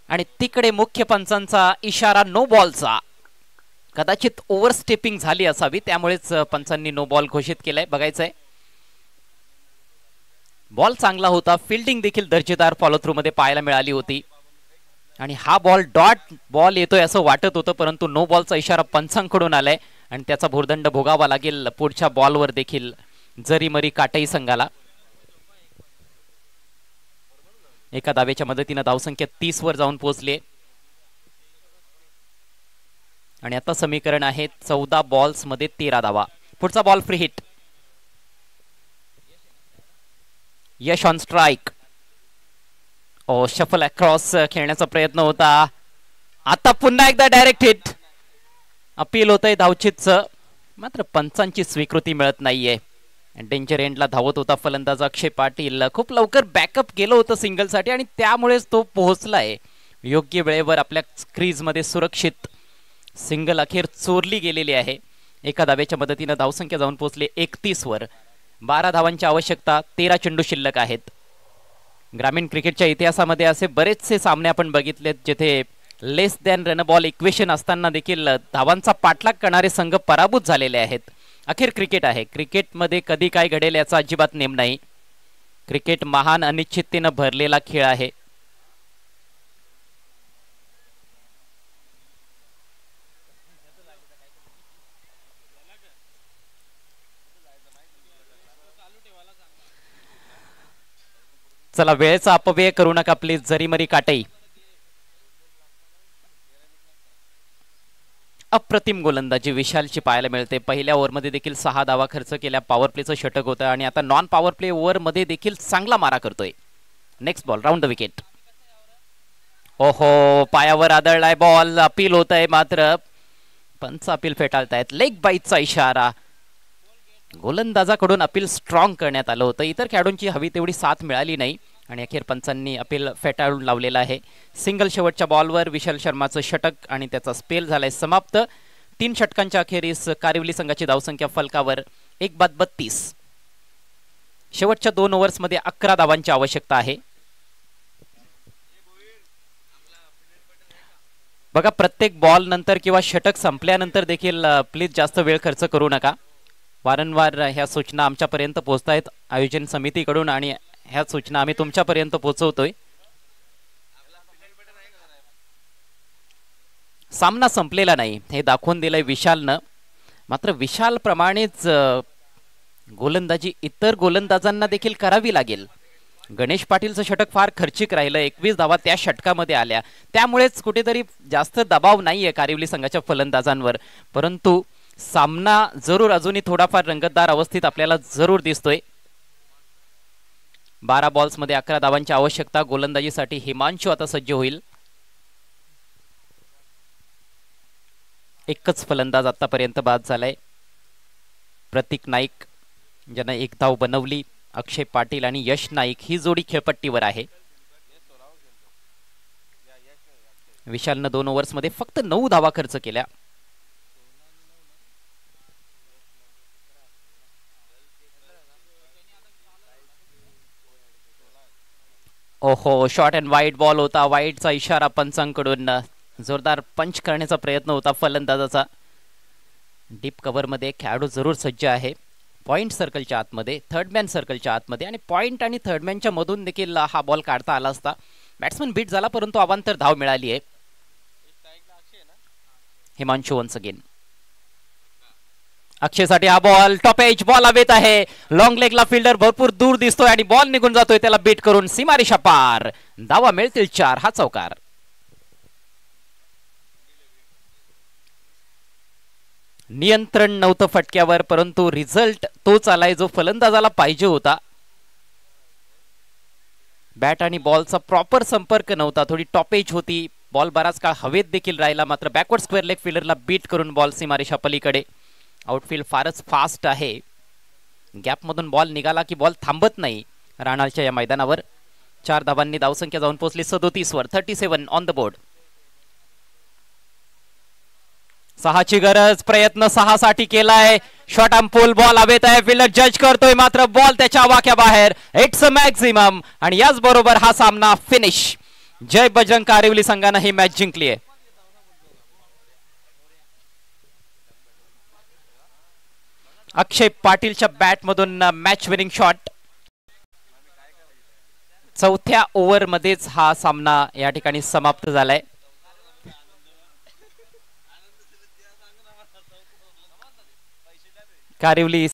आणि तिकडे मुख्य पंचांचा इशारा नो बॉलचा. कदाचित ओव्हर स्टेपिंग झाली असावी, त्यामुळेच पंचांनी नो बॉल घोषित केलाय. बघायचंय. बॉल चांगला होता, फिल्डिंग देखील दर्जेदार फॉलो थ्रू मध्ये पाहायला मिळाली होती आणि हा बॉल डॉट बॉल येतोय असं वाटत होतं, परंतु नो बॉलचा इशारा पंचांकडून आलाय आणि त्याचा भुर्दंड भोगावा लागेल पुढच्या बॉलवर देखील जरीमरी काटाई संघाला. एका धावेच्या मदतीने धावसंख्या 30 वर जाऊन पोहोचले आणि आता समीकरण आहे 14 बॉल्स मध्ये 13 धावा. पुढचा ball free hit. Yash on strike. ओ, शफल अक्रॉस खेळण्याचा प्रयत्न होता. आता पुन्हा एकदा डायरेक्ट हिट. अपील होतंय धावचीतचं, मात्र पंचांची स्वीकृती मिळत नाहीये. डेंजर एंडला धावत होता फलंदाज अक्षय पाटील. खूप लवकर बॅकअप केलं होतं सिंगलसाठी आणि त्यामुळेच तो पोहोचलाय योग्य वेळेवर आपल्या क्रीज मध्ये सुरक्षित. सिंगल अखेर चोरली गेलेली आहे. एका धावेच्या मदतीने धावसंख्या जाऊन पोहोचले 31 वर. 12 धावांची आवश्यकता, 13 चेंडू शिल्लक आहेत. ग्रामीण क्रिकेटच्या इतिहासामध्ये असे बरेचसे सामने आपण बघितलेत जिथे लेस दॅन रन बॉल इक्वेशन असताना देखील धावांचा पाठलाग करणारे संघ पराभूत झालेले आहेत. अखेर क्रिकेट आहे. क्रिकेटमध्ये कधी काय घडेल याचा अजिबात नेम नाही. क्रिकेट महान अनिश्चिततेनं भरलेला खेळ आहे. चला, वेळेचा अपव्यय करू नका प्लीज जरीमरी काटाई. अप्रतिम गोलंदाजी विशालची पाहायला मिळते. पहिल्या ओव्हरमध्ये देखील 6 धावा खर्च केल्या. पॉवर प्लेचं षटक होतं आणि आता नॉन पॉवर प्ले ओव्हरमध्ये देखील चांगला मारा करतोय. Next ball round the wicket. ओहो, पायावर आदळलाय बॉल. अपील होत आहे मात्र पंच अपील फेटाळतायत. लेग बाईटचा इशारा. गोलंदाजाकडून अपील स्ट्रॉंग करण्यात आलं होतं. इतर खेळाडूंची हवी तेवढी साथ मिळाली नाही आणि अखेर पंचांनी अपील फेटाळून लावलेलं आहे. सिंगल शेवटच्या बॉलवर विशाल शर्माचं षटक आणि त्याचा स्पेल झालाय समाप्त. 3 षटकांच्या अखेरीस कारिवली संघाची धावसंख्या फलकावर 1-32. शेवटच्या 2 ओव्हर्समध्ये 11 धावांची आवश्यकता आहे. बघा, प्रत्येक बॉल नंतर किंवा षटक संपल्यानंतर देखील प्लीज जास्त वेळ खर्च करू नका. वारंवार ह्या सूचना आमच्यापर्यंत पोहोचतायत आयोजन समितीकडून आणि ह्या सूचना आम्ही तुमच्यापर्यंत पोहोचवतोय. सामना संपलेला नाही हे दाखवून दिलंय विशालनं. मात्र विशाल प्रमाणेच गोलंदाजी इतर गोलंदाजांना देखील करावी लागेल. गणेश पाटीलचं षटक फार खर्चिक राहिलं. 21 धावा त्या षटकामध्ये आल्या. त्यामुळेच कुठेतरी जास्त दबाव नाहीये कारिवली संघाच्या फलंदाजांवर. परंतु सामना जरूर अजूनही थोडाफार रंगतदार अवस्थेत आपल्याला जरूर दिसतोय. 12 बॉल्समध्ये 11 धावांची आवश्यकता. गोलंदाजीसाठी हिमांशू आता सज्ज होईल. एकच फलंदाज आतापर्यंत बाद झालाय, प्रतीक नाईक, ज्यानं 1 धाव बनवली. अक्षय पाटील आणि यश नाईक ही जोडी खेळपट्टीवर आहे. विशालनं 2 ओव्हर्समध्ये फक्त 9 धावा खर्च केल्या. ओहो, शॉर्ट अँड वाईड बॉल होता. वाईडचा इशारा पंचांकडून. जोरदार पंच करण्याचा प्रयत्न होता फलंदाजाचा. डीप कव्हरमध्ये खेळाडू जरूर सज्ज आहे. पॉइंट सर्कलच्या आतमध्ये, थर्डमॅन सर्कलच्या आतमध्ये आणि पॉइंट आणि थर्डमॅनच्या मधून देखील हा बॉल काढता आला असता. बॅट्समन बीट झाला परंतु अवांतर धाव मिळाली आहे. Himanshu once again. अक्षयसाठी हा बॉल टॉप एज बॉल हवेत आहे. लॉंग लेगला फिल्डर भरपूर दूर दिसतोय आणि बॉल निघून जातोय. त्याला बीट करून सीमारेषा पार. धावा मिळतील 4. हा चौकार. नियंत्रण नव्हतं फटक्यावर परंतु रिझल्ट तोच आलाय जो फलंदाजाला पाहिजे होता. बॅट आणि बॉलचा प्रॉपर संपर्क नव्हता. थोडी टॉप एज होती. बॉल बराच काळ हवेत देखील राहिला मात्र बॅकवर्ड स्क्वेअर लेग फिल्डरला बीट करून बॉल सीमारेषा पलीकडे. आउटफील्ड फारच फास्ट आहे. गॅपमधून बॉल निघाला की बॉल थांबत नाही राणालच्या या मैदानावर. 4 धावांनी धावसंख्या जाऊन पोहोचली 37 वर. 37 ऑन द बोर्ड. 6ची गरज. प्रयत्न 6 साठी केलाय. शॉर्ट आर्म पुल बॉल हवेत आहे. फिल्डर जज करतोय मात्र बॉल त्याच्या आवाक्याबाहेर. इट्स अ मॅक्झिमम आणि याच बरोबर हा सामना फिनिश. जय बजरंग कारिवली संघानं ही मॅच जिंकली आहे. अक्षय पाटीलच्या बॅटमधून मॅच विनिंग शॉट. 4थ्या ओव्हरमध्येच हा सामना या ठिकाणी समाप्त झालाय. कारिवली